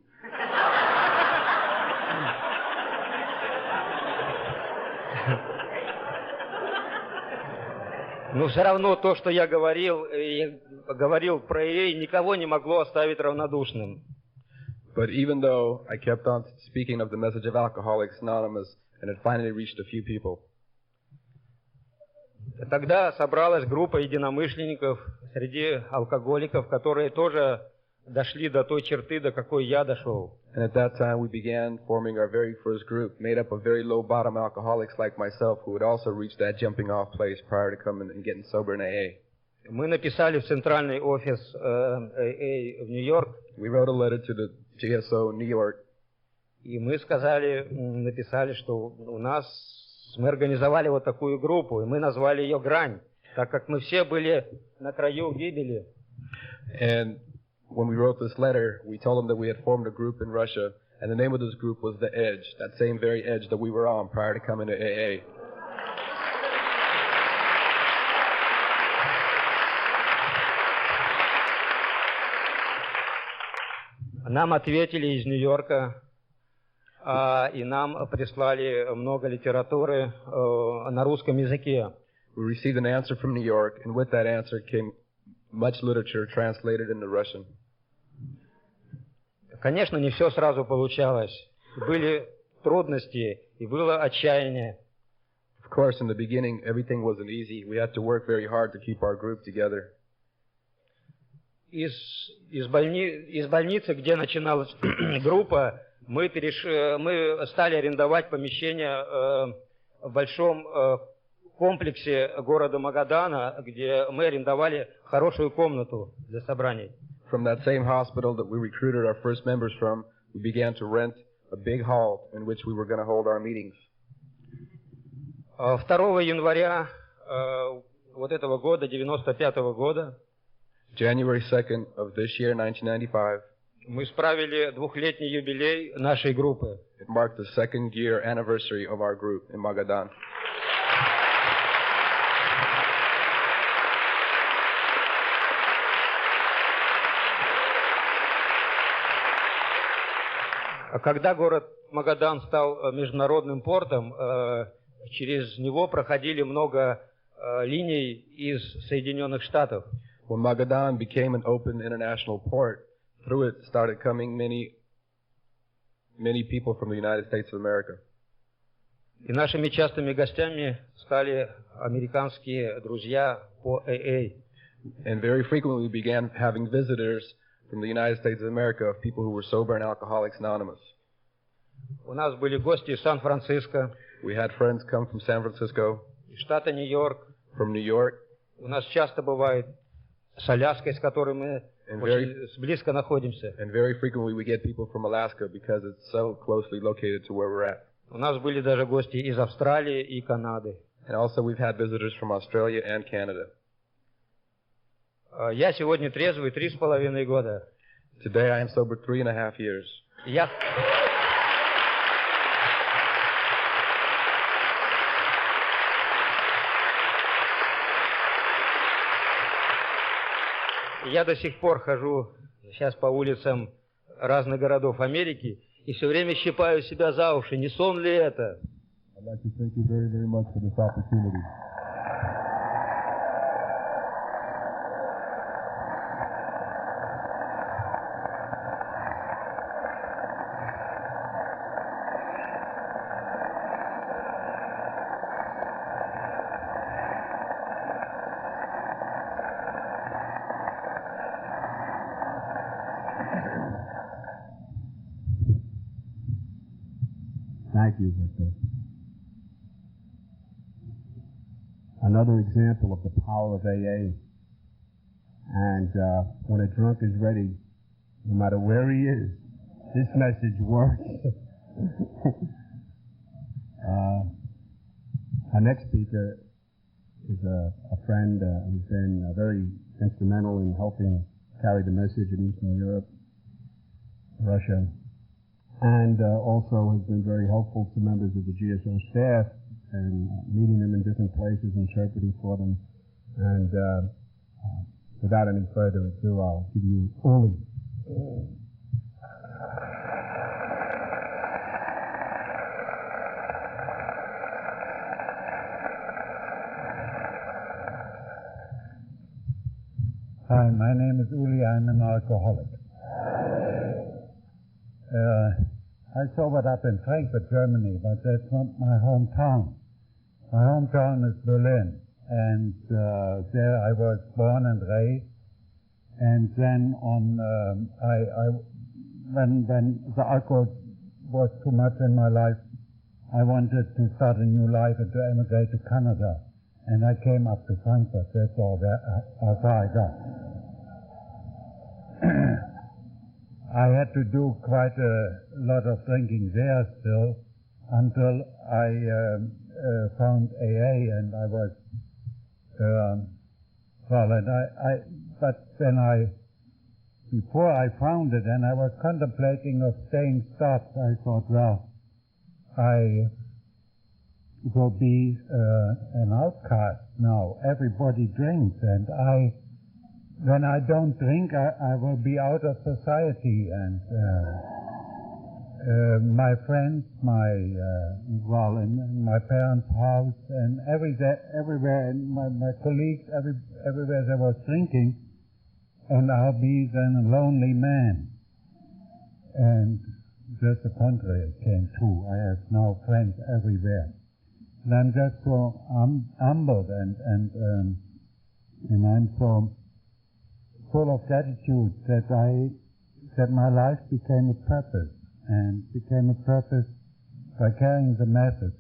Но все равно то, что я говорил про AA, никого не могло оставить равнодушным. But even though I kept on speaking of the message of Alcoholics Anonymous, and it finally reached a few people. Тогда собралась группа единомышленников среди алкоголиков, которые тоже дошли до той черты, до какой я дошел. And at that time we began forming our very first group, made up of very low-bottom alcoholics like myself, who had also reached that jumping-off place prior to coming and getting sober in AA. Мы написали в центральный офис AA в Нью-Йорк. We wrote a letter to the GSO in New York. И мы написали, что мы организовали вот такую группу, и мы назвали ее «Грань», так как мы все были на краю гибели. And when we wrote this letter, we told them that we had formed a group in Russia, and the name of this group was The Edge, that same very edge that we were on prior to coming to AA. Нам ответили из Нью-Йорка, и нам прислали много литературы на русском языке. We received an answer from New York, and with that answer came much literature translated into Russian. Конечно, не все сразу получалось. Были трудности, и было отчаяние. Of course, in the beginning, everything wasn't easy. We had to work very hard to keep our group together. Из больницы, где начиналась группа, мы стали арендовать помещение в большом комплексе города Магадана, где мы арендовали хорошую комнату для собраний. From that same hospital that we recruited our first members from, we began to rent a big hall in which we were going to hold our meetings. 2 января вот этого года, 95-го года, January 2nd of this year, 1995, мы справили 2-летний юбилей нашей группы. It marked the 2nd year anniversary of our group in Magadan. Когда город Магадан стал международным портом, через него проходили много линий из Соединенных Штатов. When Magadan became an open international port, through it started coming many people from the United States of America. И нашими частыми гостями стали американские друзья по AA. And very frequently we began having visitors from the United States of America of people who were sober and Alcoholics Anonymous. У нас были гости из Сан-Франциско. We had friends come from San Francisco. Из штата Нью-Йорк. From New York. У нас часто бывает с Аляской, с которой мы очень близко находимся. And very frequently we get people from Alaska because it's so closely located to where we're at. У нас были даже гости из Австралии и Канады. And also we've had visitors from Australia and Canada. Я сегодня трезвый 3,5 года. Today I am sober 3.5 years. Я до сих пор хожу сейчас по улицам разных городов Америки и все время щипаю себя за уши. Не сон ли это? I'd like to thank you very, very much for this opportunity. Thank you, Victor. Another example of the power of AA. And when a drunk is ready, no matter where he is, this message works. Our next speaker is a friend who's been very instrumental in helping carry the message in Eastern Europe, Russia, and also has been very helpful to members of the GSO staff and meeting them in different places, interpreting for them. And without any further ado, I'll give you Uli. Hi, my name is Uli. I'm an alcoholic. I sobered up in Frankfurt, Germany, but that's not my hometown. My hometown is Berlin, and there I was born and raised. And then when the alcohol was too much in my life, I wanted to start a new life and to emigrate to Canada. And I came up to Frankfurt. That's all how far I got. I had to do quite a lot of drinking there still until I found AA, and I was but then before I found it, and I was contemplating of staying stopped, I thought, well, I will be an outcast now. Everybody drinks, and when I don't drink, I will be out of society, and my friends, in my parents' house, and everywhere, and my colleagues, everywhere there was drinking, and I'll be then a lonely man. And just the contrary came true. I have now friends everywhere. And I'm just so humbled, and I'm so full of gratitude that my life became a purpose, and became a purpose by carrying the message.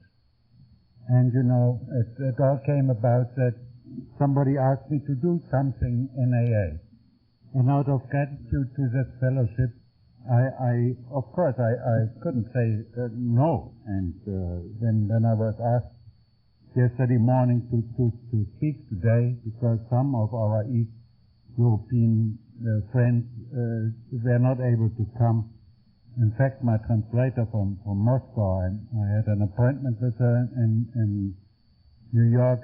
And it all came about that somebody asked me to do something in AA. And out of gratitude to this fellowship, I couldn't say no. And when I was asked yesterday morning to speak today, because some of our East European friends were not able to come. In fact, my translator from Moscow, and I had an appointment with her in New York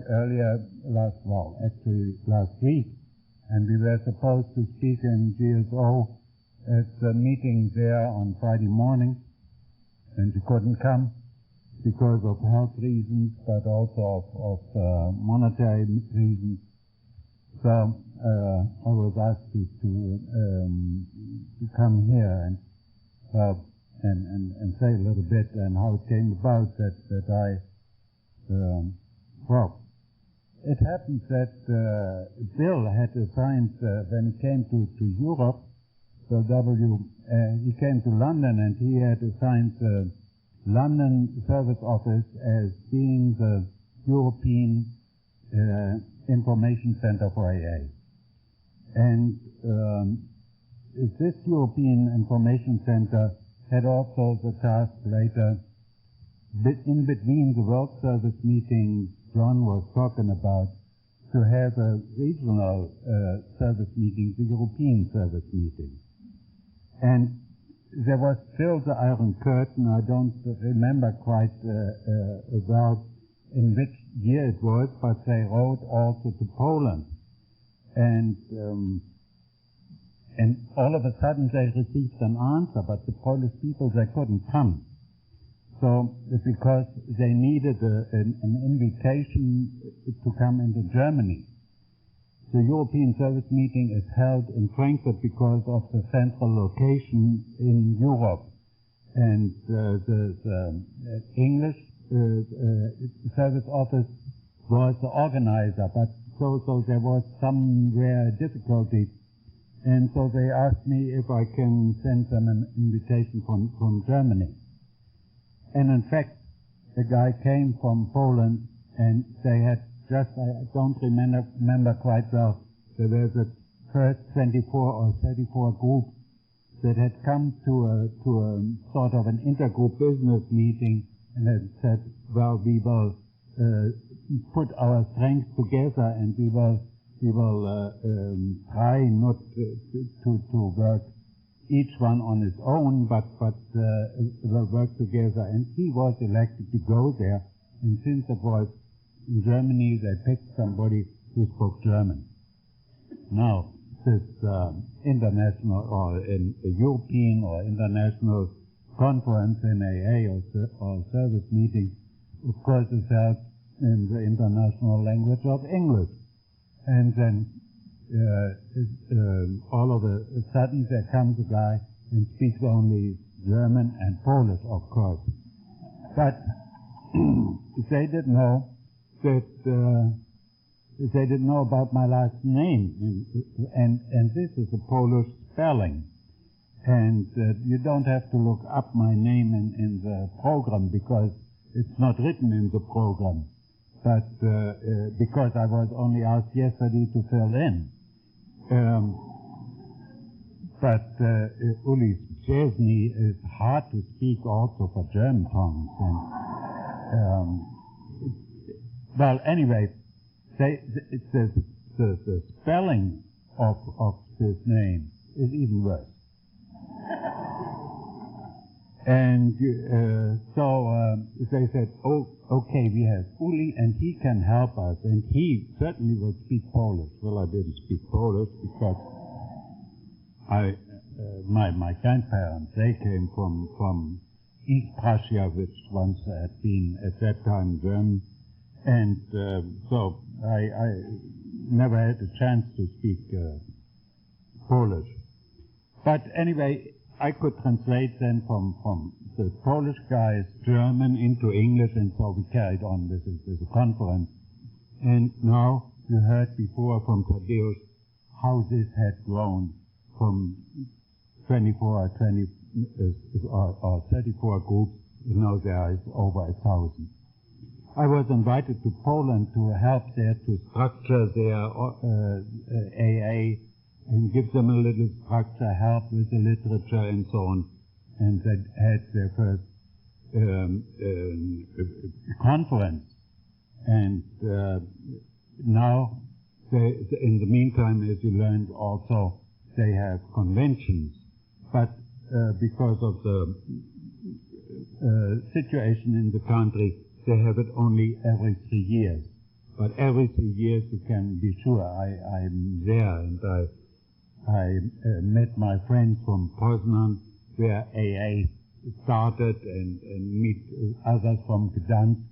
last week, and we were supposed to speak in GSO at a meeting there on Friday morning, and she couldn't come because of health reasons, but also of monetary reasons. So I was asked to come here and say a little bit and how it came about that I it happens that Bill had assigned when he came to Europe. So he came to London, and he had assigned the London service office as being the European information center for AA. And this European information center had also the task later, in between the World Service meeting John was talking about, to have a regional service meeting, the European service meeting. And there was still the Iron Curtain. I don't remember quite about in which year it was, but they wrote also to Poland. And all of a sudden they received an answer, but the Polish people, they couldn't come. So, because they needed an invitation to come into Germany. The European service meeting is held in Frankfurt because of the central location in Europe. And the English service office was the organizer, but so there was somewhere difficulty. And so they asked me if I can send them an invitation from Germany. And in fact, the guy came from Poland, and they had just, I don't remember quite well, there were the first 24 or 34 groups that had come to a sort of an intergroup business meeting and had said, well, we will put our strength together, and we will try not to work each one on his own, but will work together. And he was elected to go there, and since it was in Germany, they picked somebody who spoke German. Now, this international or in a European or international conference in AA or service meeting, of course, is held in the international language of English. And then all of a sudden there comes a guy and speaks only German and Polish, of course. But they didn't know that they didn't know about my last name, and this is a Polish spelling. And you don't have to look up my name in the program because it's not written in the program. But because I was only asked yesterday to fill in. But Uli Szczesny is hard to speak also for German tongues. And, well, anyway, the spelling of this name is even worse. And so they said, oh, okay, we have Uli, and he can help us, and he certainly will speak Polish. Well, I didn't speak Polish because my grandparents, they came from East Prussia, which once had been at that time German, and so I never had a chance to speak Polish. But anyway, I could translate then from the Polish guy's German into English, and so we carried on with the conference. And now you heard before from Tadeusz how this had grown from 24 or 34 groups. Now there is over 1,000. I was invited to Poland to help there to structure their AA and give them a little structure, help with the literature and so on. And they had their first conference. And now, in the meantime, as you learned also, they have conventions. But because of the situation in the country, they have it only every 3 years. But every 3 years, you can be sure I'm there, and I met my friends from Poznan, where AA started, and meet others from Gdansk,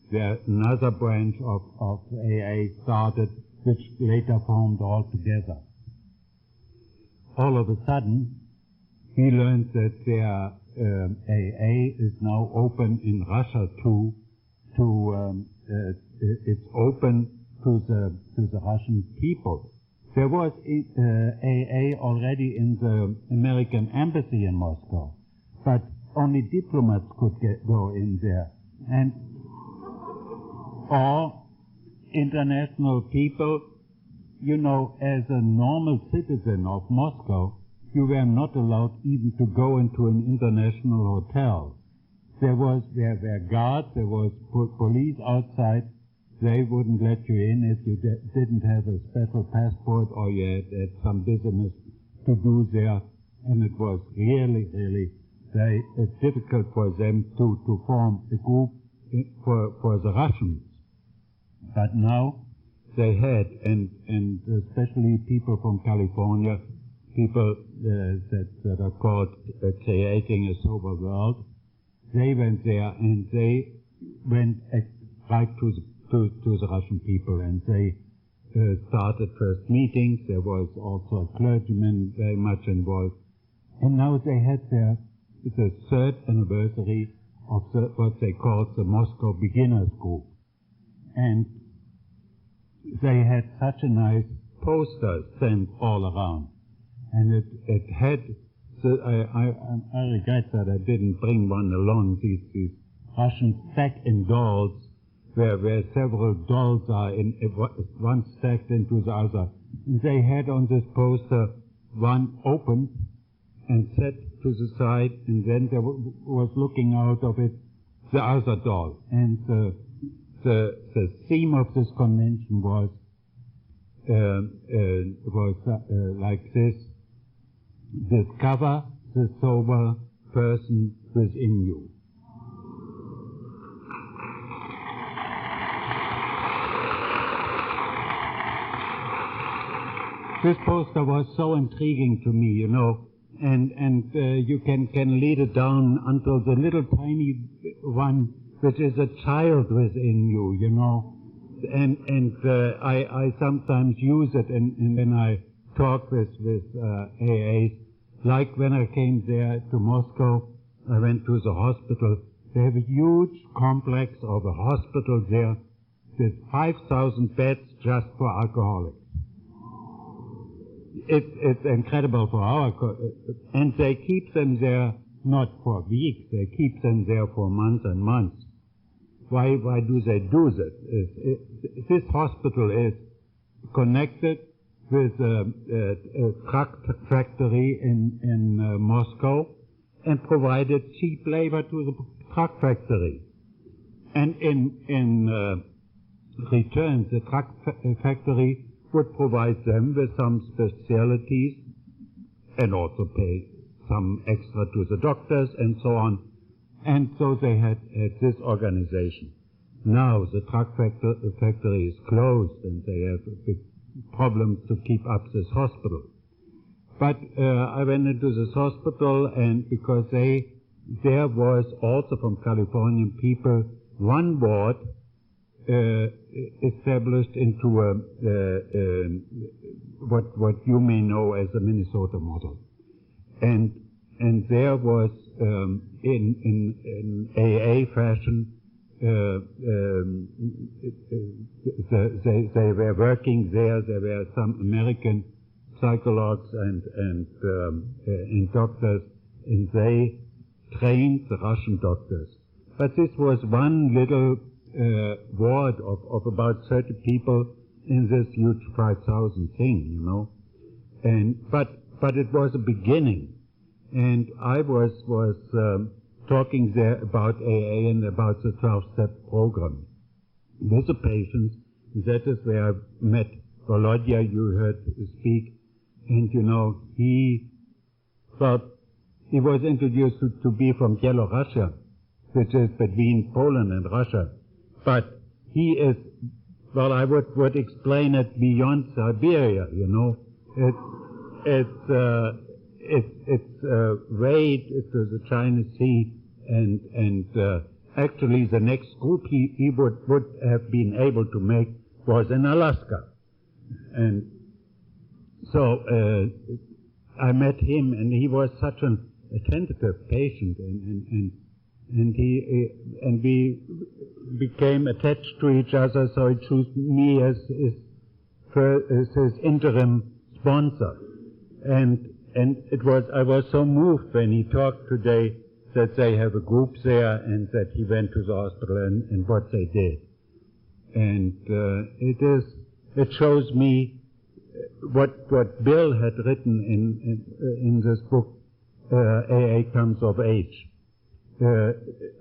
where another branch of AA started, which later formed all together. All of a sudden, he learned that their AA is now open in Russia too. It's open to the Russian people. There was AA already in the American embassy in Moscow, but only diplomats could go in there. And all international people, you know, as a normal citizen of Moscow, you were not allowed even to go into an international hotel. There were guards, there was police outside. They wouldn't let you in if you didn't have a special passport or you had some business to do there. And it was really, really very difficult for them to form a group for the Russians. But now they had, and especially people from California, people that are called Creating a Sober World, they went there and they went right to the Russian people, and they started first meetings. There was also a clergyman very much involved. And now they had the third anniversary of what they called the Moscow Beginners Group. And they had such a nice poster sent all around. And it had, I regret that I didn't bring one along, these Russian stack-in dolls, where several dolls are one stacked into the other. And they had on this poster one open and set to the side, and then there was looking out of it the other doll. And the theme of this convention was like this: discover the sober person within you. This poster was so intriguing to me, you know, and you can lead it down until the little tiny one, which is a child within you, you know, and I sometimes use it, and when I talk with AAs, like when I came there to Moscow, I went to the hospital. They have a huge complex of a hospital there with 5,000 beds just for alcoholics. It's incredible for and they keep them there not for weeks, they keep them there for months and months. Why do they do this? This hospital is connected with a truck factory in Moscow and provided cheap labor to the truck factory. And in return, the truck factory would provide them with some specialties and also pay some extra to the doctors and so on. And so they had this organization. Now the truck factory is closed and they have a big problem to keep up this hospital. But I went into this hospital, and because there was also from Californian people one ward established into what you may know as the Minnesota model, and there was in AA fashion they were working there. There were some American psychologues and doctors, and they trained the Russian doctors. But this was one little ward of about 30 people in this huge 5,000 thing, you know. But it was a beginning, and I was talking there about AA and about the 12-step program with the patients. That is where I met Volodya, you heard speak, and you know, he was introduced to be from Yellow-Russia, which is between Poland and Russia. But he is, well, I would explain it beyond Siberia, you know. It's way to the China Sea, and actually the next group he would have been able to make was in Alaska. And so I met him, and he was such an attentive patient, and we became attached to each other. So he chose me as his interim sponsor, and I was so moved when he talked today that they have a group there and that he went to the hospital and what they did, and it shows me what Bill had written in this book, AA Comes of Age,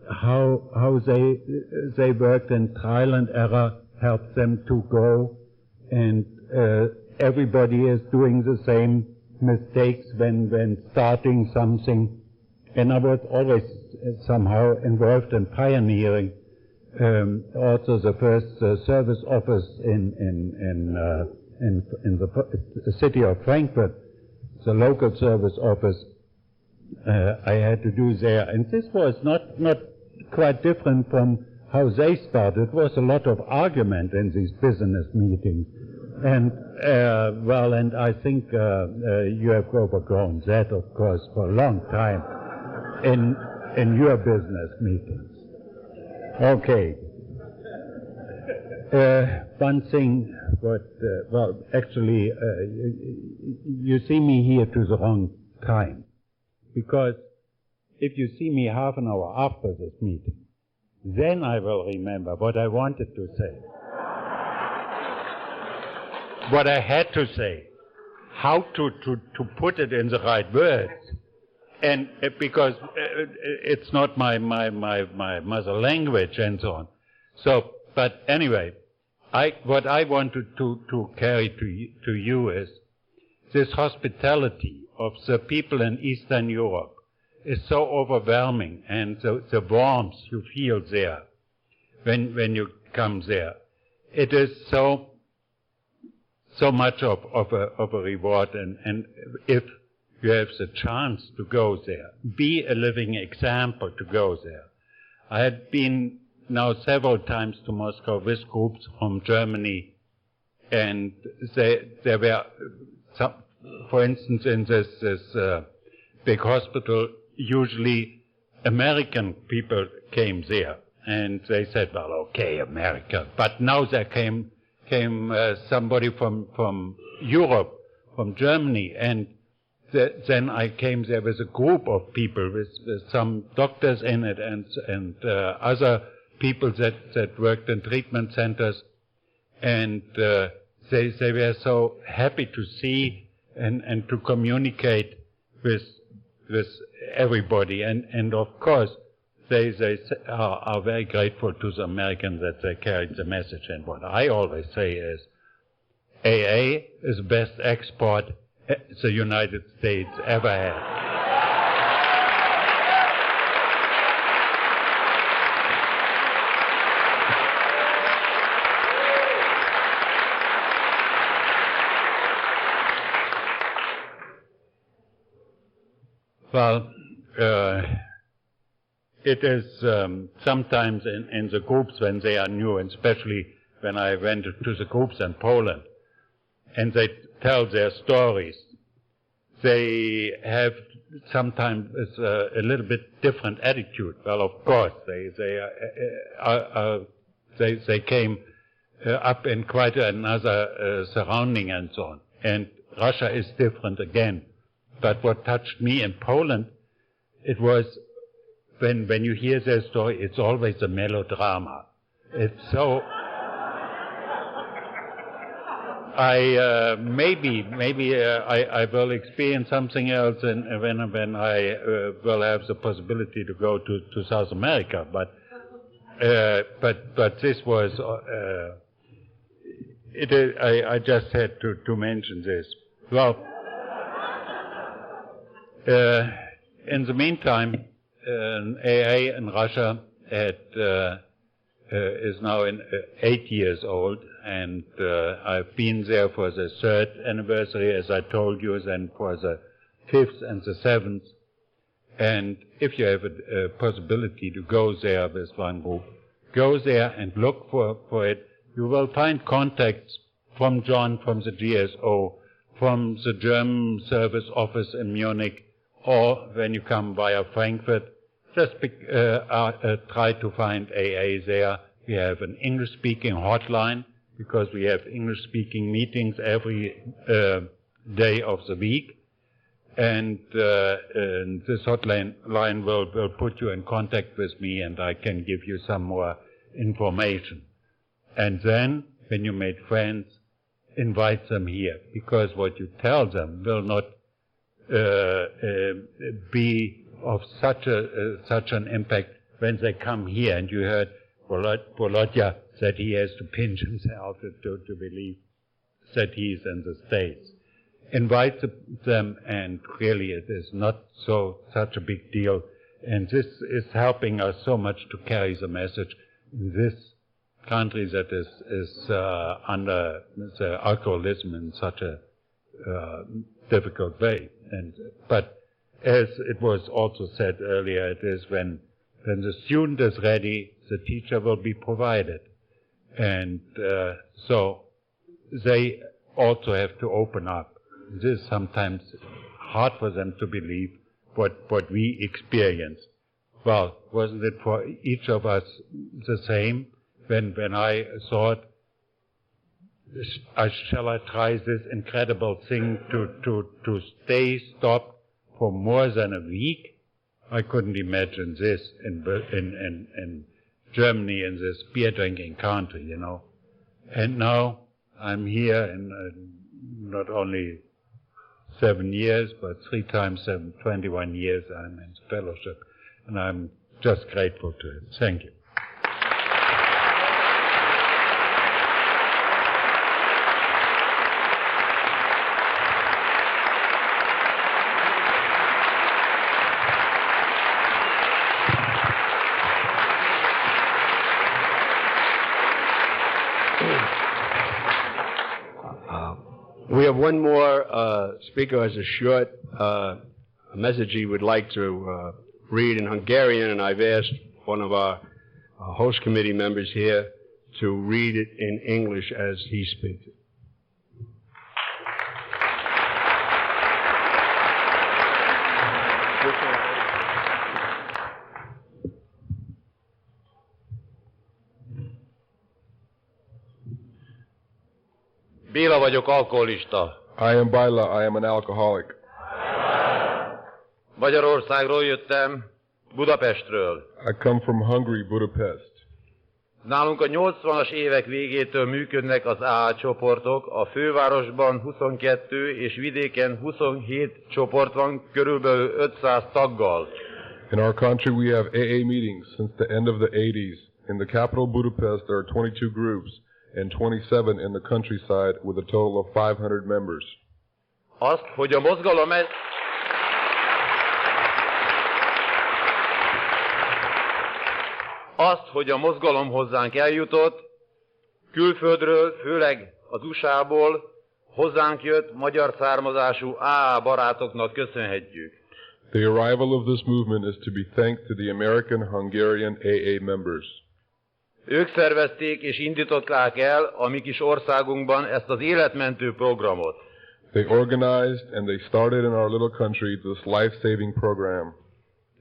how they worked in trial and error, helped them to go, and everybody is doing the same mistakes when starting something, and I was always somehow involved in pioneering. Also, the first service office in the city of Frankfurt, the local service office, I had to do there, and this was not quite different from how they started. It was a lot of argument in these business meetings, and and I think you have overgrown that, of course, for a long time in your business meetings. Okay. One thing, actually, you see me here to the wrong time, because if you see me half an hour after this meeting, then I will remember what I wanted to say, what I had to say, how to put it in the right words, and because it's not my mother language and so on. So, but anyway, what I wanted to carry to you is this hospitality of the people in Eastern Europe is so overwhelming, and the warmth you feel there when you come there. It is so much of a reward, and if you have the chance to go there, be a living example to go there. I had been now several times to Moscow with groups from Germany, and there were some, for instance, in this big hospital, usually American people came there, and they said, well, okay, America. But now there came somebody from Europe, from Germany, and then I came there with a group of people, with some doctors in it, and other people that worked in treatment centers, and they were so happy to see and to communicate with everybody, and of course they are very grateful to the Americans that they carried the message. And what I always say is, AA is the best export the United States ever had. Well, it is sometimes in the groups when they are new, and especially when I went to the groups in Poland, and they tell their stories, they have sometimes a little bit different attitude. Well, of course, they came up in quite another surrounding and so on. And Russia is different again. But what touched me in Poland, it was when you hear their story, it's always a melodrama. It's so. Maybe I will experience something else when I will have the possibility to go to South America. But this was I just had to mention this. Well, in the meantime, AA in Russia is now 8 years old, and I've been there for the 3rd anniversary, as I told you, then for the 5th and the 7th. And if you have a possibility to go there with one group, go there and look for it. You will find contacts from John, from the GSO, from the German service office in Munich, or when you come via Frankfurt, just try to find AA there. We have an English-speaking hotline, because we have English-speaking meetings every day of the week. And this hotline will put you in contact with me, and I can give you some more information. And then, when you make friends, invite them here, because what you tell them will not be of such an impact when they come here. And you heard Volodya said he has to pinch himself to believe that he is in the States. Invite them, and really it is not such a big deal. And this is helping us so much to carry the message in this country that is under alcoholism in such a difficult way. But as it was also said earlier, it is when the student is ready, the teacher will be provided. And so they also have to open up. This is sometimes hard for them to believe what we experience. Well, wasn't it for each of us the same? When I thought, shall I try this incredible thing to stay stopped for more than a week? I couldn't imagine this in Germany, in this beer-drinking country, you know. And now I'm here, and not only 7 years, but 3 times 7, 21 years I'm in fellowship, and I'm just grateful to it. Thank you. We have one more speaker as a short message he would like to read in Hungarian, and I've asked one of our host committee members here to read it in English as he speaks it. Béla vagyok, alkoholista. I am Baila, I am an alcoholic. Magyarországról jöttem, Budapestről. I come from Hungary, Budapest. Nálunk a 80-as évek végétől működnek az AA csoportok, a fővárosban 22 és vidéken 27 csoport van, körülbelül 500 taggal. In our country we have AA meetings since the end of the 80s. In the capital Budapest there are 22 groups and 27 in the countryside with a total of 500 members. Azt, hogy a mozgalom hozzánk eljutott, külföldről, főleg az USA-ból hozzánk jött magyar származású AA barátoknak köszönhetjük. The arrival of this movement is to be thanked to the American-Hungarian AA members. Ők szervezték és indították el a mi kis országunkban ezt az életmentő programot. They organized and they started in our little country this life-saving program.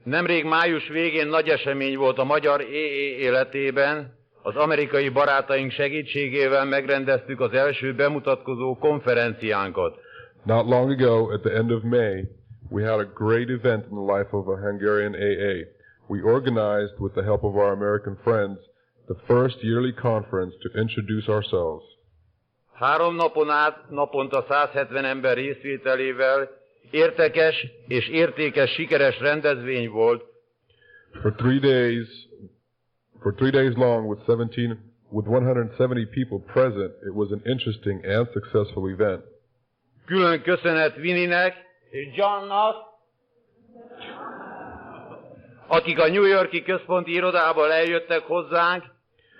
Nemrég május végén nagy esemény volt a magyar AA életében. Az amerikai barátaink segítségével megrendeztük az első bemutatkozó konferenciánkat. Not long ago, at the end of May, we had a great event in the life of a Hungarian AA. We organized, with the help of our American friends, the first yearly conference to introduce ourselves. 3 napon át, naponta 170 ember részvételével értekes és értékes, sikeres rendezvény volt. For 3 days long, with 170 people present, it was an interesting and successful event. Külön köszönet Winnie-nek és Johnnak, akik a New York-i központi irodából eljöttek hozzánk.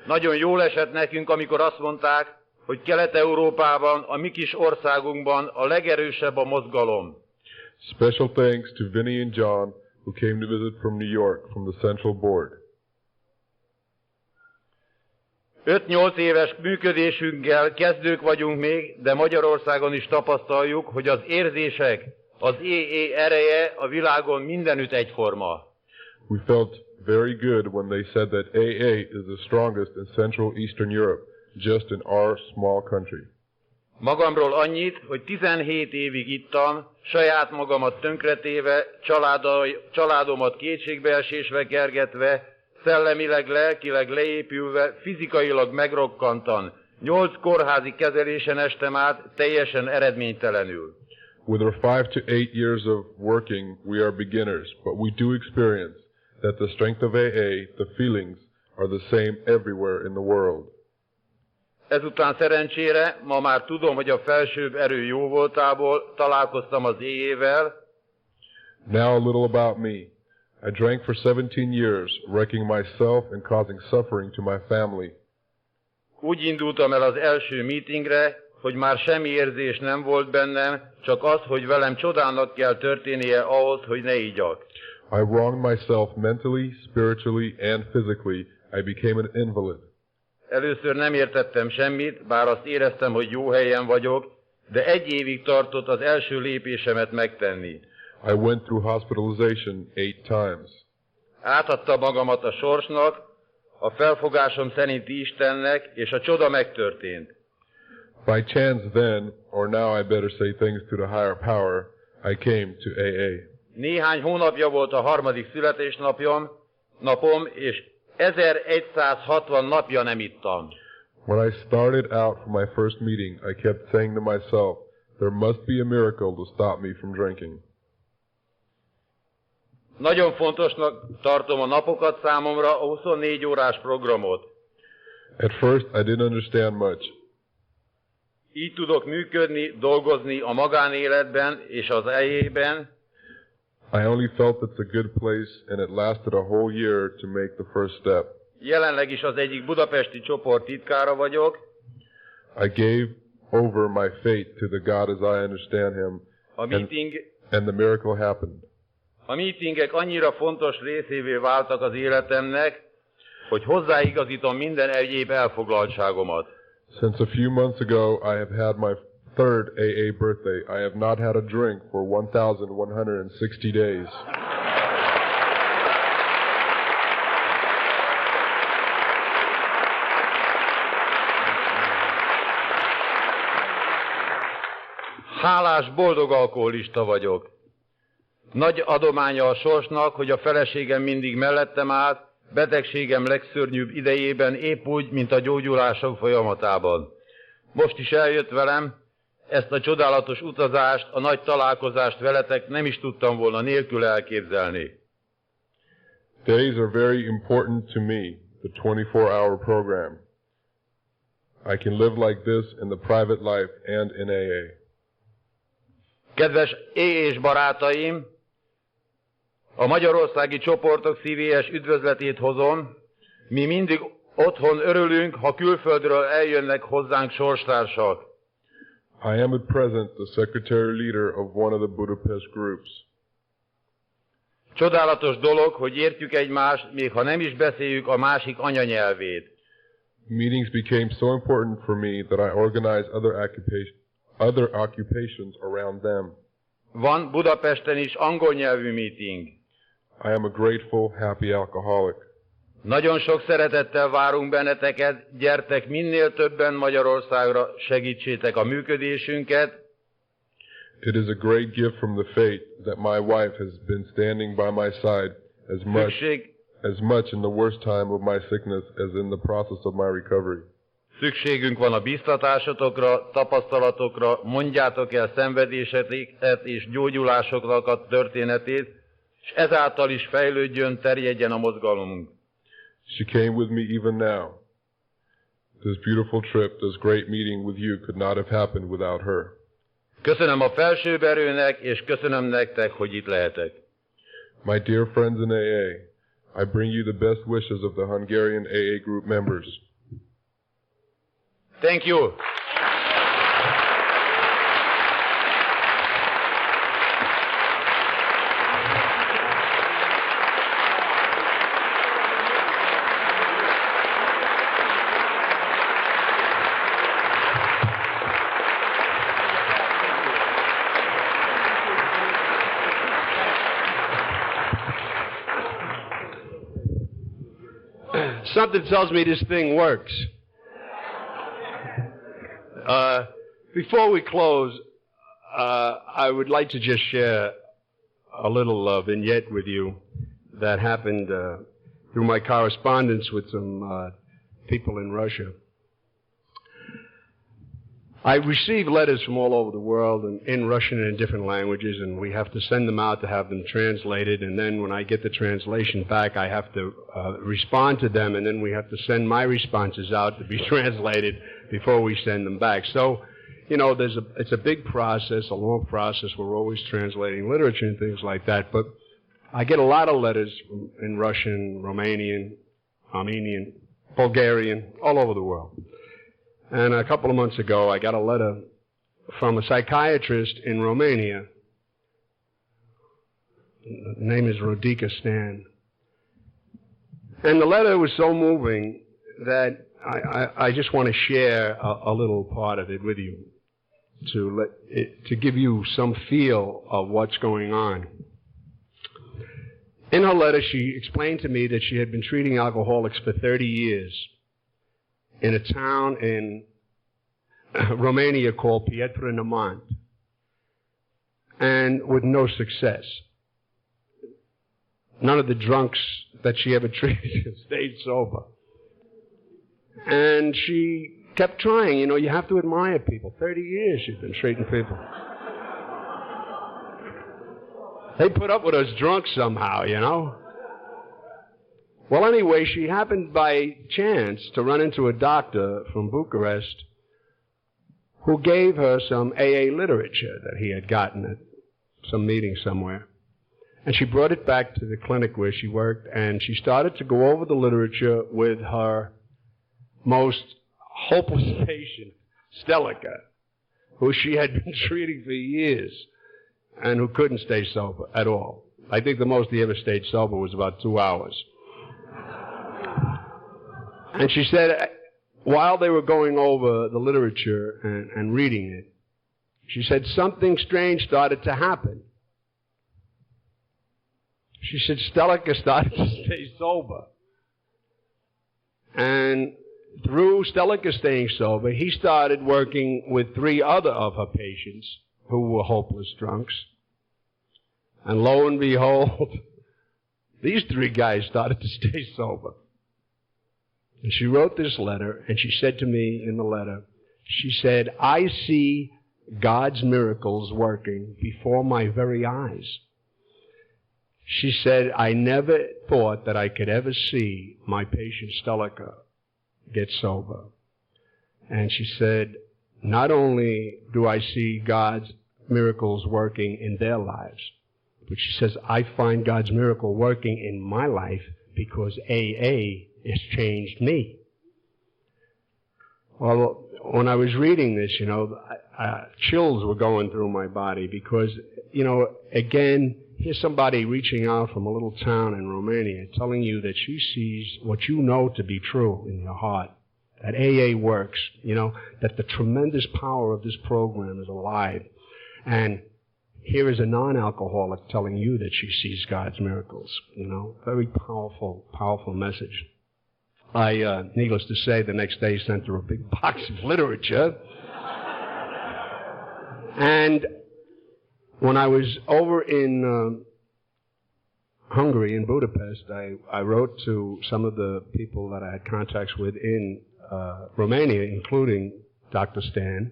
Nagyon jól esett nekünk, amikor azt mondták, hogy Kelet-Európában, a mi kis országunkban a legerősebb a mozgalom. Special thanks to Vinnie and John, who came to visit from New York, from the Central Board. 5-8 éves működésünkkel kezdők vagyunk még, de Magyarországon is tapasztaljuk, hogy az érzések, az AA ereje a világon mindenütt egyforma. We felt very good when they said that AA is the strongest in Central Eastern Europe, just in our small country. Magamról annyit, hogy 17 évig ittam, saját magamat tönkretéve, családomat kétségbeesésbe kergetve, szellemileg, lelkileg leépülve, fizikailag megrokkantan. 8 kórházi kezelésen estem át, teljesen eredménytelenül. With our 5 to 8 years of working, we are beginners, but we do experience that the strength of AA, the feelings, are the same everywhere in the world. Ezután szerencsére ma már tudom, hogy a felsőbb erő jó voltából találkoztam az AA-vel. Now a little about me. I drank for 17 years, wrecking myself and causing suffering to my family. Úgy indultam el az első meetingre, hogy már semmi érzés nem volt bennem, csak az, hogy velem csodának kell történnie ahhoz, hogy ne igyak. I wronged myself mentally, spiritually, and physically. I became an invalid. Először nem értettem semmit, bár azt éreztem, hogy jó helyen vagyok, de 1 évig tartott az első lépésemet megtenni. I went through hospitalization 8 times. Átadta magamat a sorsnak, a felfogásom szerinti Istennek, és a csoda megtörtént. By chance then, or now I better say thanks to the higher power, I came to AA. Néhány hónapja volt a 3. születésnapom, és 1160 napja nem ittam. When I started out for my first meeting, I kept saying to myself, there must be a miracle to stop me from drinking. Nagyon fontosnak tartom a napokat számomra, a 24 órás programot. At first, I didn't understand much. Így tudok működni, dolgozni a magánéletben és az AA-ben. I only felt it's a good place, and it lasted a whole year to make the first step. Jelenleg is az egyik budapesti csoport titkára vagyok. I gave over my fate to the God as I understand Him, and the miracle happened. A meetingek annyira fontos részévé váltak az életemnek, hogy hozzáigazítom minden egyéb elfoglaltságomat. Since a few months ago, I have had my 3rd AA birthday. I have not had a drink for 1,160 days. Hálás, boldog alkoholista vagyok. Nagy adománya a sorsnak, hogy a feleségem mindig mellettem állt, betegségem legszörnyűbb idejében, épp úgy, mint a gyógyulásom folyamatában. Most is eljött velem, ezt a csodálatos utazást, a nagy találkozást veletek nem is tudtam volna nélkül elképzelni. Days are very important to me, the 24-hour program. I can live like this in the private life and in AA. Kedves AA-s barátaim, a magyarországi csoportok szívélyes üdvözletét hozom. Mi mindig otthon örülünk, ha külföldről eljönnek hozzánk sorstársak. I am at present the secretary leader of one of the Budapest groups. Csodálatos dolog, hogy értjük egymást, még ha nem is beszéljük a másik anyanyelvét. Meetings became so important for me that I organized other occupations around them. Van Budapesten is angol nyelvű meeting. I am a grateful, happy alcoholic. Nagyon sok szeretettel várunk benneteket, gyertek minél többen Magyarországra, segítsétek a működésünket. It is a great gift from the fate that my wife has been standing by my side as much in the worst time of my sickness as in the process of my recovery. Szükségünk van a biztatásotokra, tapasztalatokra, mondjátok el szenvedéseteket és gyógyulásoknak a történetét, és ezáltal is fejlődjön, terjedjen a mozgalomunk. She came with me even now. This beautiful trip, this great meeting with you could not have happened without her. Köszönöm a felsőbb erőnek, és köszönöm nektek, hogy itt lehetek. My dear friends in AA, I bring you the best wishes of the Hungarian AA group members. Thank you. Something tells me this thing works. Before we close, I would like to just share a little vignette with you that happened through my correspondence with some people in Russia. I receive letters from all over the world in Russian and in different languages, and we have to send them out to have them translated, and then when I get the translation back, I have to respond to them, and then we have to send my responses out to be translated before we send them back. So, you know, it's a big process, a long process. We're always translating literature and things like that, but I get a lot of letters in Russian, Romanian, Armenian, Bulgarian, all over the world. And a couple of months ago, I got a letter from a psychiatrist in Romania. The name is Rodica Stan. And the letter was so moving that I just want to share a little part of it with you to give you some feel of what's going on. In her letter, she explained to me that she had been treating alcoholics for 30 years. In a town in Romania called Pietra Neamț, and with no success. None of the drunks that she ever treated stayed sober. And she kept trying. You know, you have to admire people. 30 years she's been treating people. They put up with us drunks somehow, you know. Well, anyway, she happened by chance to run into a doctor from Bucharest who gave her some AA literature that he had gotten at some meeting somewhere. And she brought it back to the clinic where she worked, and she started to go over the literature with her most hopeless patient, Stelika, who she had been treating for years and who couldn't stay sober at all. I think the most he ever stayed sober was about 2 hours. And she said, while they were going over the literature and reading it, she said something strange started to happen. She said Stelika started to stay sober. And through Stelika staying sober, he started working with 3 other of her patients who were hopeless drunks. And lo and behold, these 3 guys started to stay sober. And she wrote this letter, and she said to me in the letter, she said, I see God's miracles working before my very eyes. She said, I never thought that I could ever see my patient Stelika get sober. And she said, not only do I see God's miracles working in their lives, but she says, I find God's miracle working in my life because AA has changed me. Well, when I was reading this, chills were going through my body because, again, here's somebody reaching out from a little town in Romania telling you that she sees what you know to be true in your heart, that AA works, that the tremendous power of this program is alive. And here is a non-alcoholic telling you that she sees God's miracles, very powerful, powerful message. I, needless to say, the next day sent her a big box of literature. And when I was over in Hungary, in Budapest, I wrote to some of the people that I had contacts with in Romania, including Dr. Stan,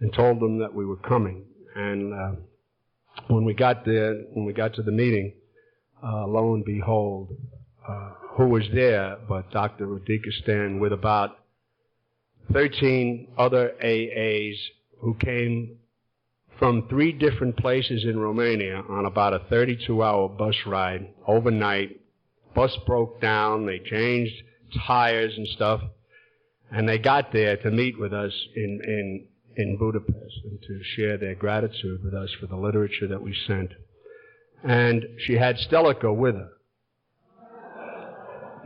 and told them that we were coming. And when we got there, when we got to the meeting, lo and behold, who was there but Dr. Radhika Stan with about 13 other AAs who came from 3 different places in Romania on about a 32-hour bus ride overnight. Bus broke down, they changed tires and stuff, and they got there to meet with us in Budapest and to share their gratitude with us for the literature that we sent. And she had Stelika with her.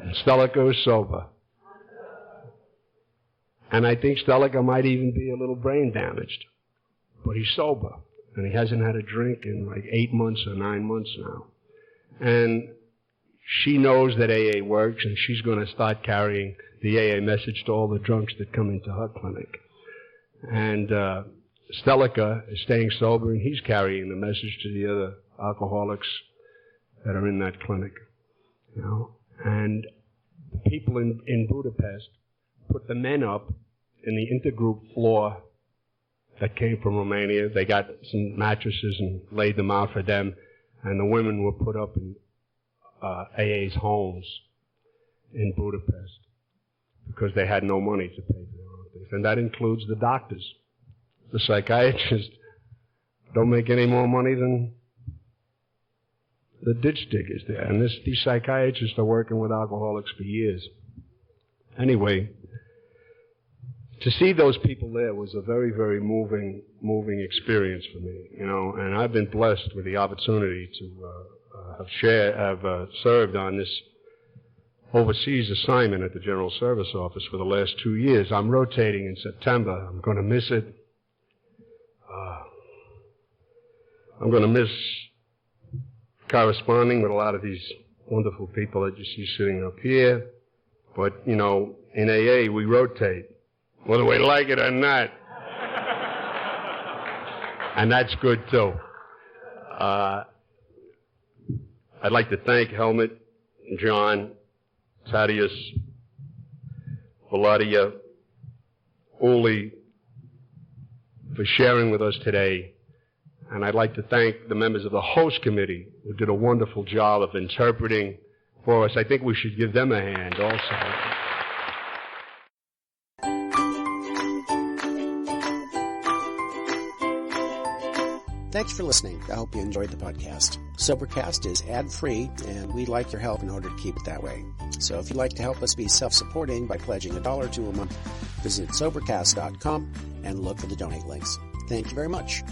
And Stelika was sober. And I think Stelika might even be a little brain damaged. But he's sober. And he hasn't had a drink in like 8 months or 9 months now. And she knows that AA works, and she's going to start carrying the AA message to all the drunks that come into her clinic. And Stelika is staying sober, and he's carrying the message to the other alcoholics that are in that clinic. And the people in Budapest put the men up in the intergroup floor that came from Romania. They got some mattresses and laid them out for them, and the women were put up in AA's homes in Budapest because they had no money to pay for their own things. And that includes the doctors. The psychiatrists don't make any more money than the ditch diggers there. And these psychiatrists are working with alcoholics for years. Anyway, to see those people there was a very, very moving experience for me, and I've been blessed with the opportunity to have served on this overseas assignment at the General Service Office for the last 2 years. I'm rotating in September. I'm going to miss it. I'm going to miss corresponding with a lot of these wonderful people that you see sitting up here. But, in AA, we rotate, whether we like it or not. And that's good, too. I'd like to thank Helmut, John, Thaddeus, Vladia, Uli, for sharing with us today. And I'd like to thank the members of the host committee who did a wonderful job of interpreting for us. I think we should give them a hand also. Thanks for listening. I hope you enjoyed the podcast. Sobercast is ad-free, and we'd like your help in order to keep it that way. So if you'd like to help us be self-supporting by pledging $1 or $2 a month, visit Sobercast.com and look for the donate links. Thank you very much.